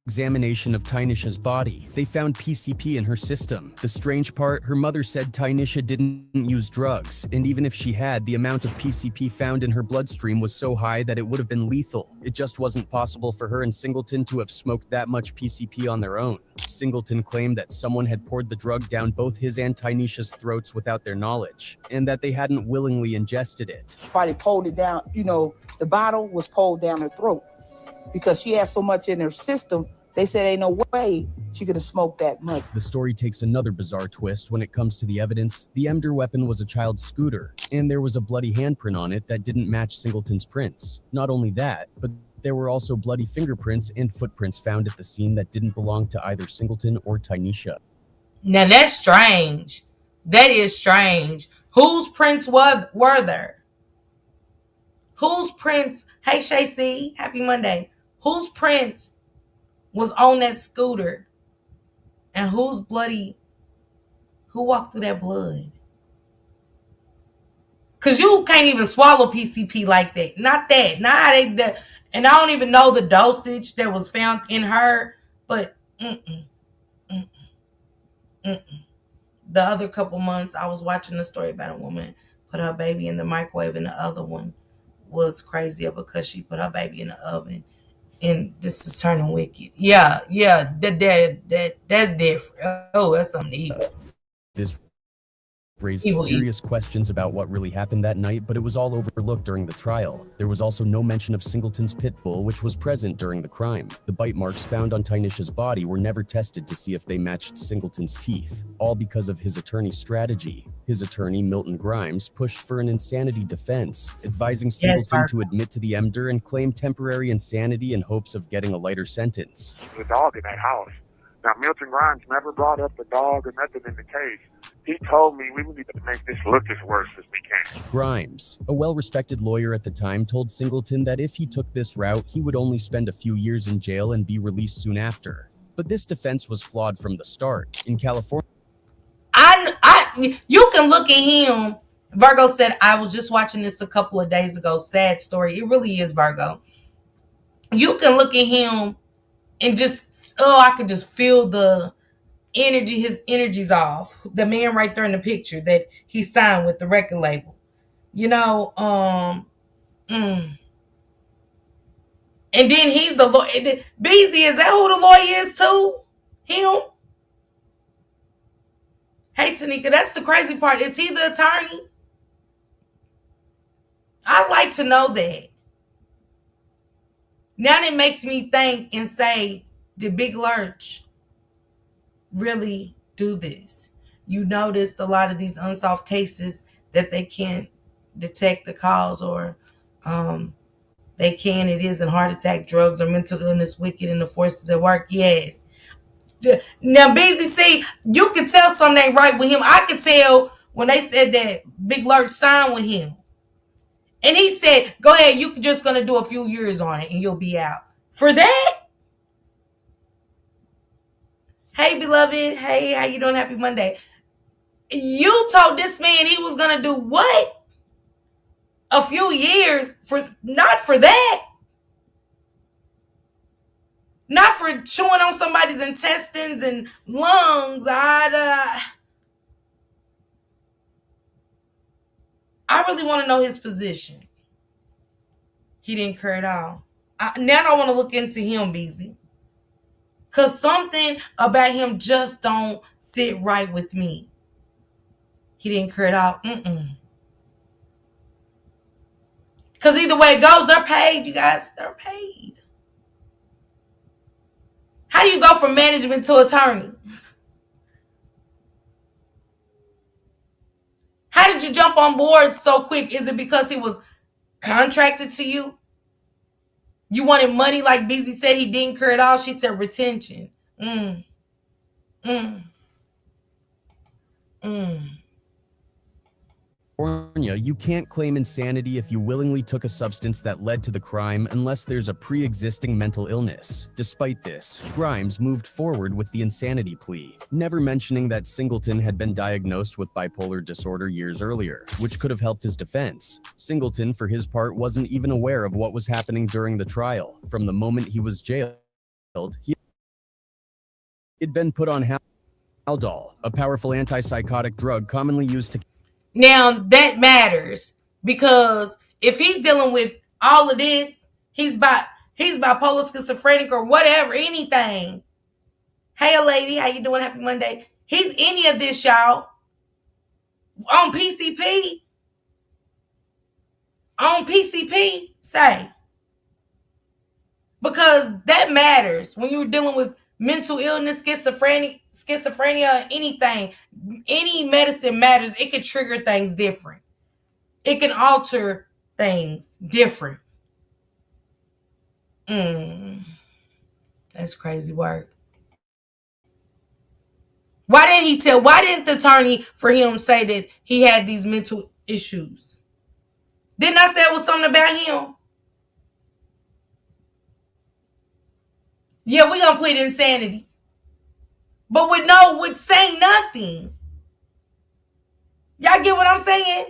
examination of Tynisha's body, they found PCP in her system. The strange part, her mother said Tynisha didn't use drugs, and even if she had, the amount of PCP found in her bloodstream was so high that it would have been lethal. It just wasn't possible for her and Singleton to have smoked that much PCP on their own. Singleton claimed that someone had poured the drug down both his and Tynisha's throats without their knowledge, and that they hadn't willingly ingested it. Somebody pulled it down, the bottle was pulled down her throat because she had so much in her system. They said ain't no way she could have smoked that much. The story takes another bizarre twist when it comes to the evidence. The Emder weapon was a child's scooter, and there was a bloody handprint on it that didn't match Singleton's prints. Not only that, but there were also bloody fingerprints and footprints found at the scene that didn't belong to either Singleton or Tynisha. Now that's strange. That is strange. Whose prints were there? Whose prints? Hey Shay C, happy Monday. Whose prints was on that scooter? And who walked through that blood? Cause you can't even swallow PCP like that. Not how they and I don't even know the dosage that was found in her, but the other couple months I was watching a story about a woman put her baby in the microwave, and the other one was crazier because she put her baby in the oven. And this is turning wicked. Yeah, that's different. Oh, that's something evil. This raised serious questions about what really happened that night, but it was all overlooked during the trial. There was also no mention of Singleton's pit bull, which was present during the crime. The bite marks found on Tynisha's body were never tested to see if they matched Singleton's teeth, all because of his attorney's strategy. His attorney, Milton Grimes, pushed for an insanity defense, advising Singleton to admit to the Emder and claim temporary insanity in hopes of getting a lighter sentence. The dog in that house. Now, Milton Grimes never brought up the dog or nothing in the case. He told me we need to make this look as worse as we can. Grimes, a well-respected lawyer at the time, told Singleton that if he took this route, he would only spend a few years in jail and be released soon after. But this defense was flawed from the start. In California, you can look at him. Virgo said, I was just watching this a couple of days ago. Sad story. It really is, Virgo. You can look at him and I could just feel the energy. His energy's off. The man right there in the picture that he signed with the record label. And then he's the lawyer. Beezy, is that who the lawyer is too? Him? Hey, Tanika, that's the crazy part. Is he the attorney? I'd like to know that. Now that makes me think and say, did Big Lurch really do this? You noticed a lot of these unsolved cases that they can't detect the cause, or it isn't heart attack, drugs, or mental illness, wicked, and the forces at work. Yes. Now, Busy, see, you can tell something ain't right with him. I could tell when they said that Big Lurch signed with him. And he said, go ahead, you're just going to do a few years on it and you'll be out. For that? Hey, beloved. Hey, how you doing? Happy Monday. You told this man he was going to do what? A few years not for that. Not for chewing on somebody's intestines and lungs. I really want to know his position. He didn't care at all. Now I want to look into him, Beezy. Because something about him just don't sit right with me. He didn't care at all. Because Because either way it goes, they're paid, you guys. They're paid. How do you go from management to attorney? How did you jump on board so quick? Is it because he was contracted to you? You wanted money like BZ said he didn't care at all? She said retention. Mm, mm, mm. California, you can't claim insanity if you willingly took a substance that led to the crime unless there's a pre-existing mental illness. Despite this, Grimes moved forward with the insanity plea, never mentioning that Singleton had been diagnosed with bipolar disorder years earlier, which could have helped his defense. Singleton, for his part, wasn't even aware of what was happening during the trial. From the moment he was jailed, he'd been put on Haldol, a powerful antipsychotic drug commonly used to... Now that matters, because if he's dealing with all of this, he's bipolar, schizophrenic, or whatever, anything. Hey, lady, how you doing? Happy Monday. He's any of this, y'all. On PCP. On PCP, say. Because that matters when you're dealing with mental illness, schizophrenia, anything. Any medicine matters. It can trigger things different. It can alter things different. That's crazy work. Why didn't the attorney for him say that he had these mental issues? Didn't I say it was something about him? Yeah, we gonna plead insanity. But with saying nothing. Y'all get what I'm saying?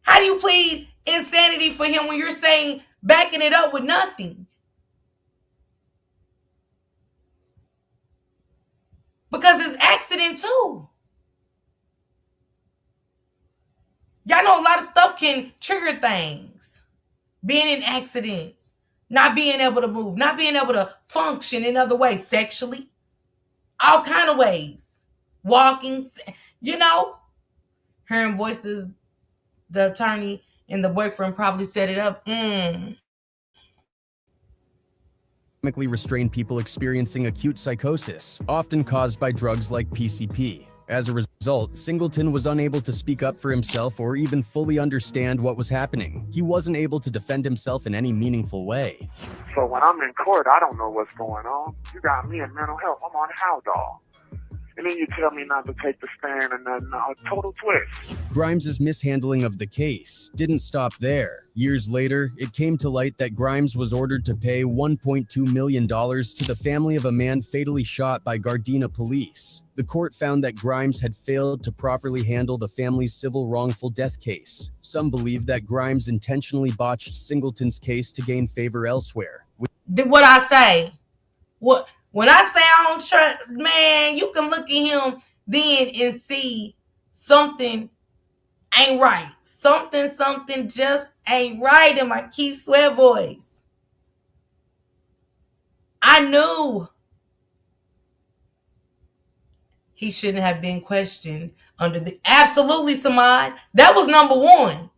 How do you plead insanity for him when you're saying backing it up with nothing? Because it's accident too. Y'all know a lot of stuff can trigger things. Being in accidents, not being able to move, not being able to function in other ways, sexually, all kind of ways. Walking, hearing voices, the attorney and the boyfriend probably set it up. Restrained people experiencing acute psychosis, often caused by drugs like PCP. As a result, Singleton was unable to speak up for himself or even fully understand what was happening. He wasn't able to defend himself in any meaningful way. So when I'm in court, I don't know what's going on. You got me in mental health. I'm on Haldol. And then you tell me not to take the stand, and then a total twist. Grimes' mishandling of the case didn't stop there. Years later, it came to light that Grimes was ordered to pay $1.2 million to the family of a man fatally shot by Gardena police. The court found that Grimes had failed to properly handle the family's civil wrongful death case. Some believe that Grimes intentionally botched Singleton's case to gain favor elsewhere. Did what I say? What? When I say I don't trust, man, you can look at him then and see something ain't right. Something just ain't right in my Keith Sweat voice. I knew he shouldn't have been questioned under the... Absolutely, Samad. That was number one.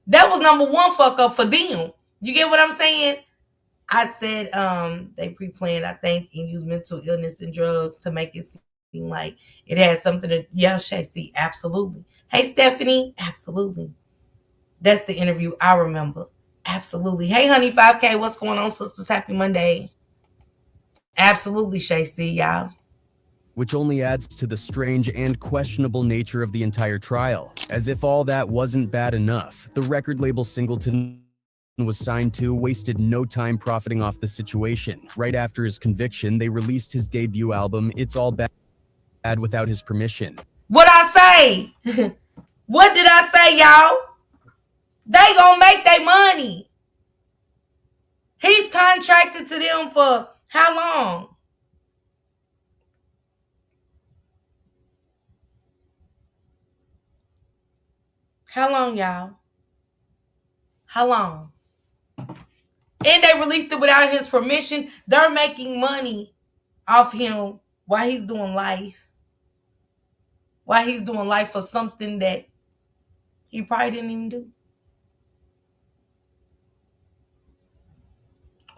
That was number one fuck up for them. You get what I'm saying? I said they pre-planned, I think, and used mental illness and drugs to make it seem like it had something to... Yeah, Shacey, absolutely. Hey, Stephanie, absolutely. That's the interview I remember. Absolutely. Hey, honey, 5K, what's going on, sisters? Happy Monday. Absolutely, Shacey, y'all. Which only adds to the strange and questionable nature of the entire trial. As if all that wasn't bad enough, the record label Singleton was signed to wasted no time profiting off the situation. Right after his conviction, they released his debut album, It's All Bad, without his permission. What I say? What did I say, y'all? They gonna make their money. He's contracted to them for how long? How long, y'all? How long? And they released it without his permission. They're making money off him while he's doing life. While he's doing life for something that he probably didn't even do.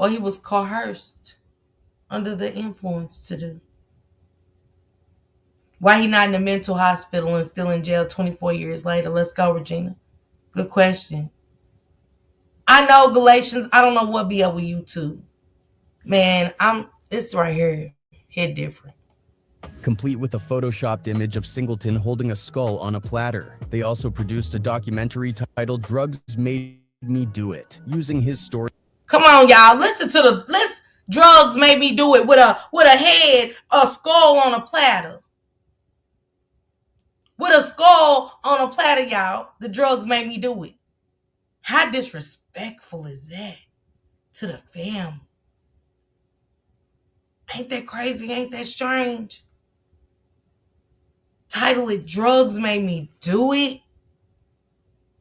or he was coerced under the influence to do? Why he not in a mental hospital and still in jail 24 years later? Let's go, Regina. Good question. I know Galatians. I don't know what be up with you too. Man, it's right here. Hit different. Complete with a photoshopped image of Singleton holding a skull on a platter. They also produced a documentary titled Drugs Made Me Do It, using his story. Come on, y'all. Listen to drugs made me do it with a head, a skull on a platter. With a skull on a platter, y'all. The drugs made me do it. How disrespectful is that to the family? Ain't that crazy? Ain't that strange? Title it Drugs Made Me Do It.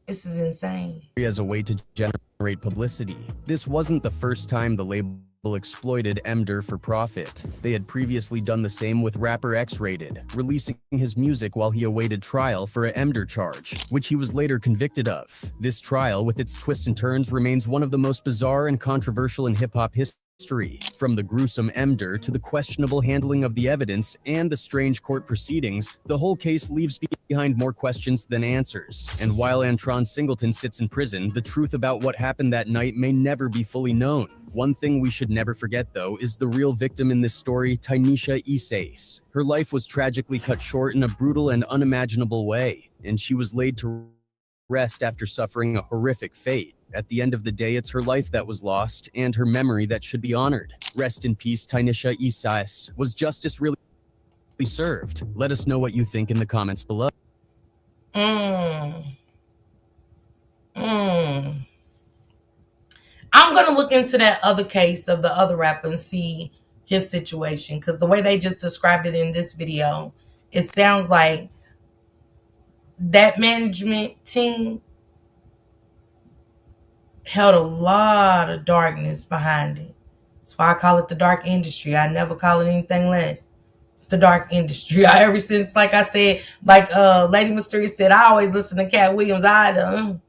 This is insane. As a way to generate publicity. This wasn't the first time the label exploited Emder for profit. They had previously done the same with rapper X-Rated, releasing his music while he awaited trial for a Emder charge, which he was later convicted of. This trial, with its twists and turns, remains one of the most bizarre and controversial in hip-hop history. From the gruesome Emder to the questionable handling of the evidence and the strange court proceedings, the whole case leaves behind more questions than answers. And while Antron Singleton sits in prison, the truth about what happened that night may never be fully known. One thing we should never forget, though, is the real victim in this story, Tynisha Ysais. Her life was tragically cut short in a brutal and unimaginable way, and she was laid to rest after suffering a horrific fate. At the end of the day, it's her life that was lost and her memory that should be honored. Rest in peace, Tynisha Ysais. Was justice really served? Let us know what you think in the comments below. I'm going to look into that other case of the other rapper and see his situation, because the way they just described it in this video, it sounds like that management team held a lot of darkness behind it. That's why I call it the dark industry. I never call it anything less. It's the dark industry. Ever since, like I said, like Lady Mysterious said, I always listen to Cat Williams. I don't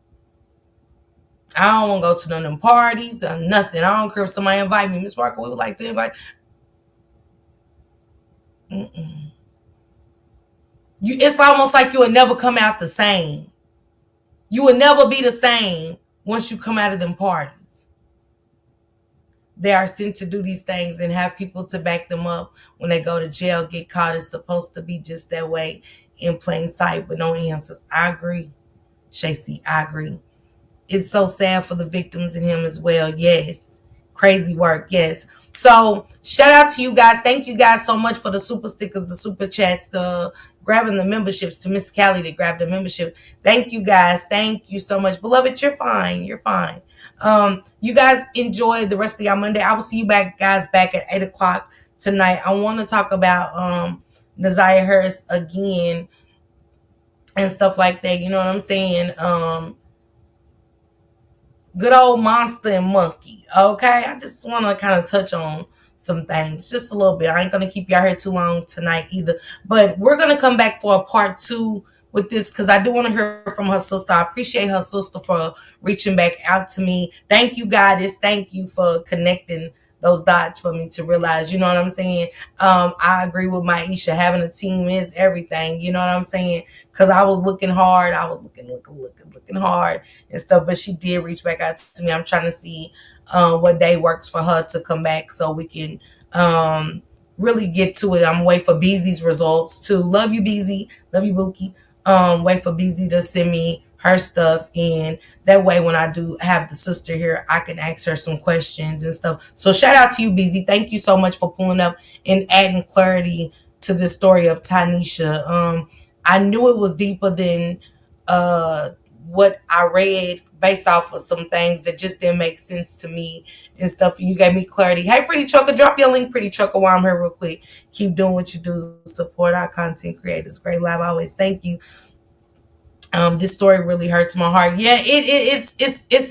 want to go to none of them parties or nothing. I don't care if somebody invite me. Miss Parker, we would like to invite. It's almost like you would never come out the same. You would never be the same once you come out of them parties. They are sent to do these things and have people to back them up when they go to jail, get caught. It's supposed to be just that way, in plain sight, but no answers. I agree, Shacey. I agree. It's so sad for the victims and him as well. Yes. Crazy work. Yes. So shout out to you guys. Thank you guys so much for the super stickers, the super chats, the grabbing the memberships, to Miss Callie that grabbed the membership. Thank you guys. Thank you so much. Beloved, you're fine. You're fine. You guys enjoy the rest of y'all Monday. I will see you back at 8 o'clock tonight. I want to talk about Naziah Harris again and stuff like that. You know what I'm saying? Good old Monster and Monkey. Okay, I just want to kind of touch on some things just a little bit. I ain't gonna keep y'all here too long tonight either, but we're gonna come back for a part 2 with this, because I do want to hear from her sister. I appreciate her sister for reaching back out to me. Thank you, Goddess. Thank you for connecting those dots for me to realize, you know what I'm saying? I agree with Maisha. Having a team is everything, you know what I'm saying? Because I was looking hard. I was looking hard and stuff, but she did reach back out to me. I'm trying to see what day works for her to come back so we can really get to it. I'm waiting for Beezy's results too. Love you, Beezy. Love you, Bookie. Wait for Beezy to send me her stuff, and that way when I do have the sister here, I can ask her some questions and stuff. So shout out to you, Beezy. Thank you so much for pulling up and adding clarity to this story of Tynisha. I knew it was deeper than what I read, based off of some things that just didn't make sense to me and stuff. You gave me clarity. Hey, Pretty Trucker, drop your link, Pretty Trucker, while I'm here real quick. Keep doing what you do. Support our content creators. Great live always. Thank you. This story really hurts my heart. Yeah, it's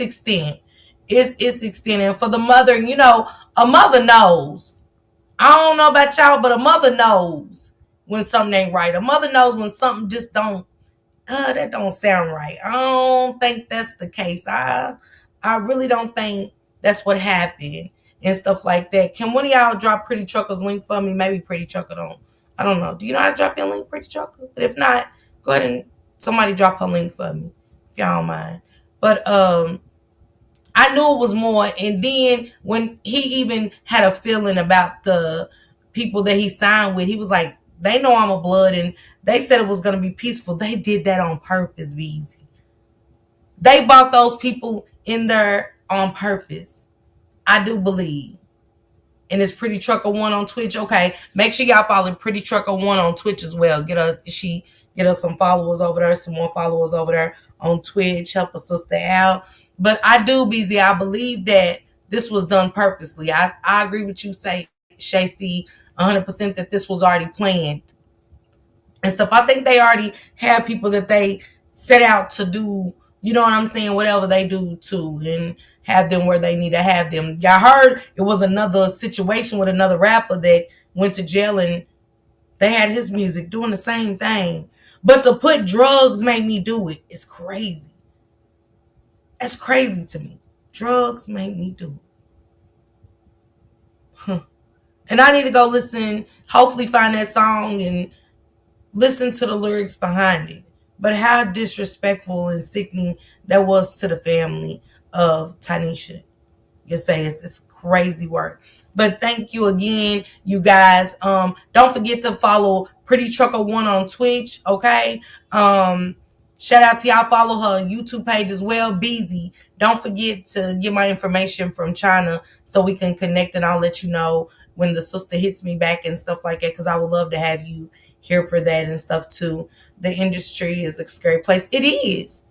extended. It's extended. And for the mother, you know, a mother knows. I don't know about y'all, but a mother knows when something ain't right. A mother knows when something just don't that don't sound right. I don't think that's the case. I really don't think that's what happened. and stuff like that. Can one of y'all drop Pretty Trucker's link for me? Maybe Pretty Trucker don't. I don't know. Do you know how to drop your link, Pretty Trucker? But if not, go ahead and somebody drop her link for me, if y'all don't mind. But I knew it was more. And then when he even had a feeling about the people that he signed with, he was like, they know I'm a blood and they said it was going to be peaceful. They did that on purpose, Beezy. They brought those people in there on purpose. I do believe. And it's Pretty Trucker One on Twitch. Okay, make sure y'all follow Pretty Trucker One on Twitch as well. Get her some followers over there, some more followers over there on Twitch. Help a sister out. But I do, BZ. I believe that this was done purposely. I agree with you, Shacy, 100% that this was already planned and stuff. I think they already have people that they set out to do, you know what I'm saying, whatever they do too, and have them where they need to have them. Y'all heard it was another situation with another rapper that went to jail and they had his music doing the same thing. But to put drugs make me do it. It's crazy. That's crazy to me. Drugs make me do it. Huh. And I need to go listen, hopefully find that song and listen to the lyrics behind it. But how disrespectful and sickening that was to the family of Tynisha Ysais. It's crazy work. But thank you again, you guys. Don't forget to follow Pretty Trucker One on Twitch, okay? Shout out to y'all. Follow her YouTube page as well, Beezy. Don't forget to get my information from China so we can connect, and I'll let you know when the sister hits me back and stuff like that, because I would love to have you here for that and stuff too. The industry is a scary place. It is.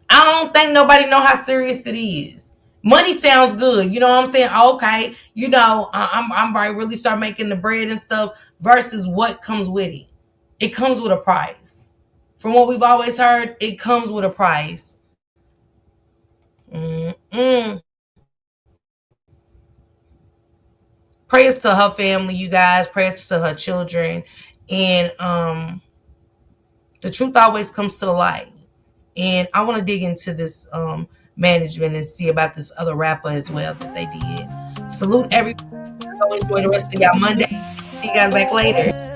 I don't think nobody know how serious it is. Money sounds good, you know what I'm saying? Okay, you know, I'm about to really start making the bread and stuff versus what comes with it. It comes with a price. From what we've always heard, it comes with a price. Prayers to her family, you guys. Prayers to her children. And the truth always comes to the light. And I want to dig into this management and see about this other rapper as well that they did. Salute everybody. Go enjoy the rest of y'all Monday. See you guys back later.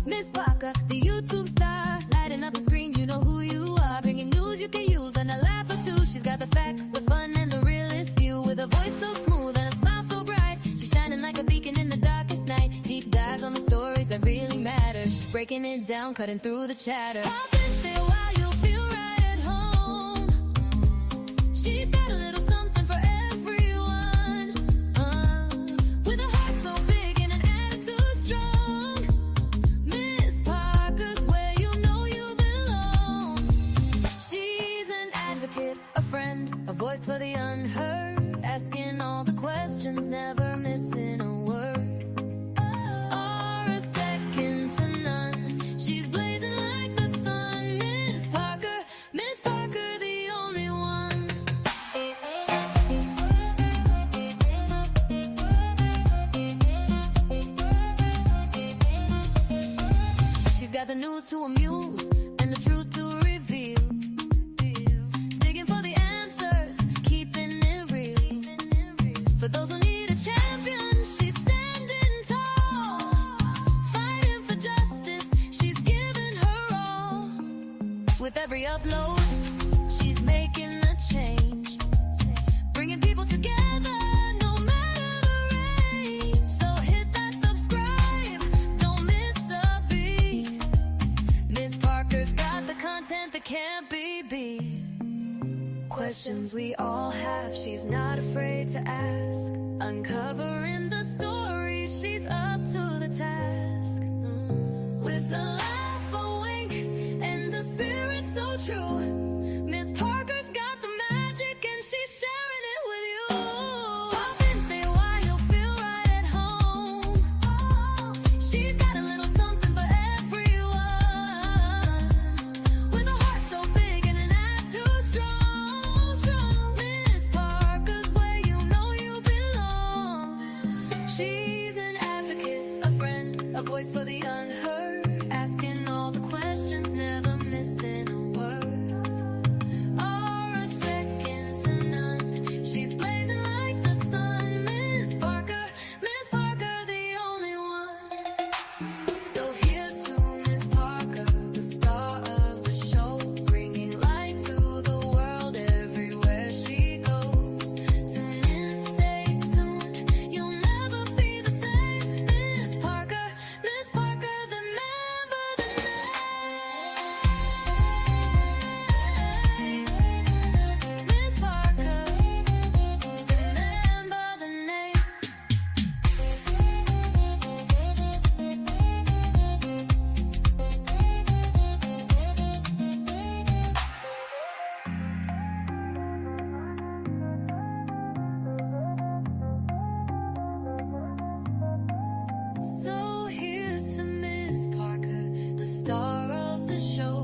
Miss Parker, the YouTube star, lighting up the screen, you know who you are, bringing news you can use and a laugh or two. She's got the facts, the fun, and the realest view, with a voice so smooth and a smile so bright. She's shining like a beacon in the darkest night. Deep dives on the stories that really matter, breaking it down, cutting through the chatter. Pop and stay a while, you'll feel right at home. She's got a little something for everyone, with a heart so big and an attitude strong. Miss Parker's where you know you belong. She's an advocate, a friend, a voice for the unheard, asking all the questions, never missing a word. Or a second to none. She's blazing like the sun. Miss Parker, the only one. She's got the news to amuse and the truth to reveal. Digging for the answers, keeping it real. For those who need a champion, she's standing tall. Fighting for justice, she's giving her all. With every upload, she's making a change, bringing people together, no matter the range. So hit that subscribe, don't miss a beat. Miss Parker's got the content that can't be beat. Questions we all have, she's not afraid to ask. Uncovering the story, she's up to the task. With a laugh, a wink, and a spirit so true, Miss Parker's got the magic and she's sharing it with you. Pop and stay a while, you'll feel right at home. She's got a little something for everyone, with a heart so big and an attitude strong. Miss Parker's where you know you belong. She's an advocate, a friend, a voice for the unheard, asking all the questions, never missing a word. Or a second to So here's to Miss Parker, the star of the show.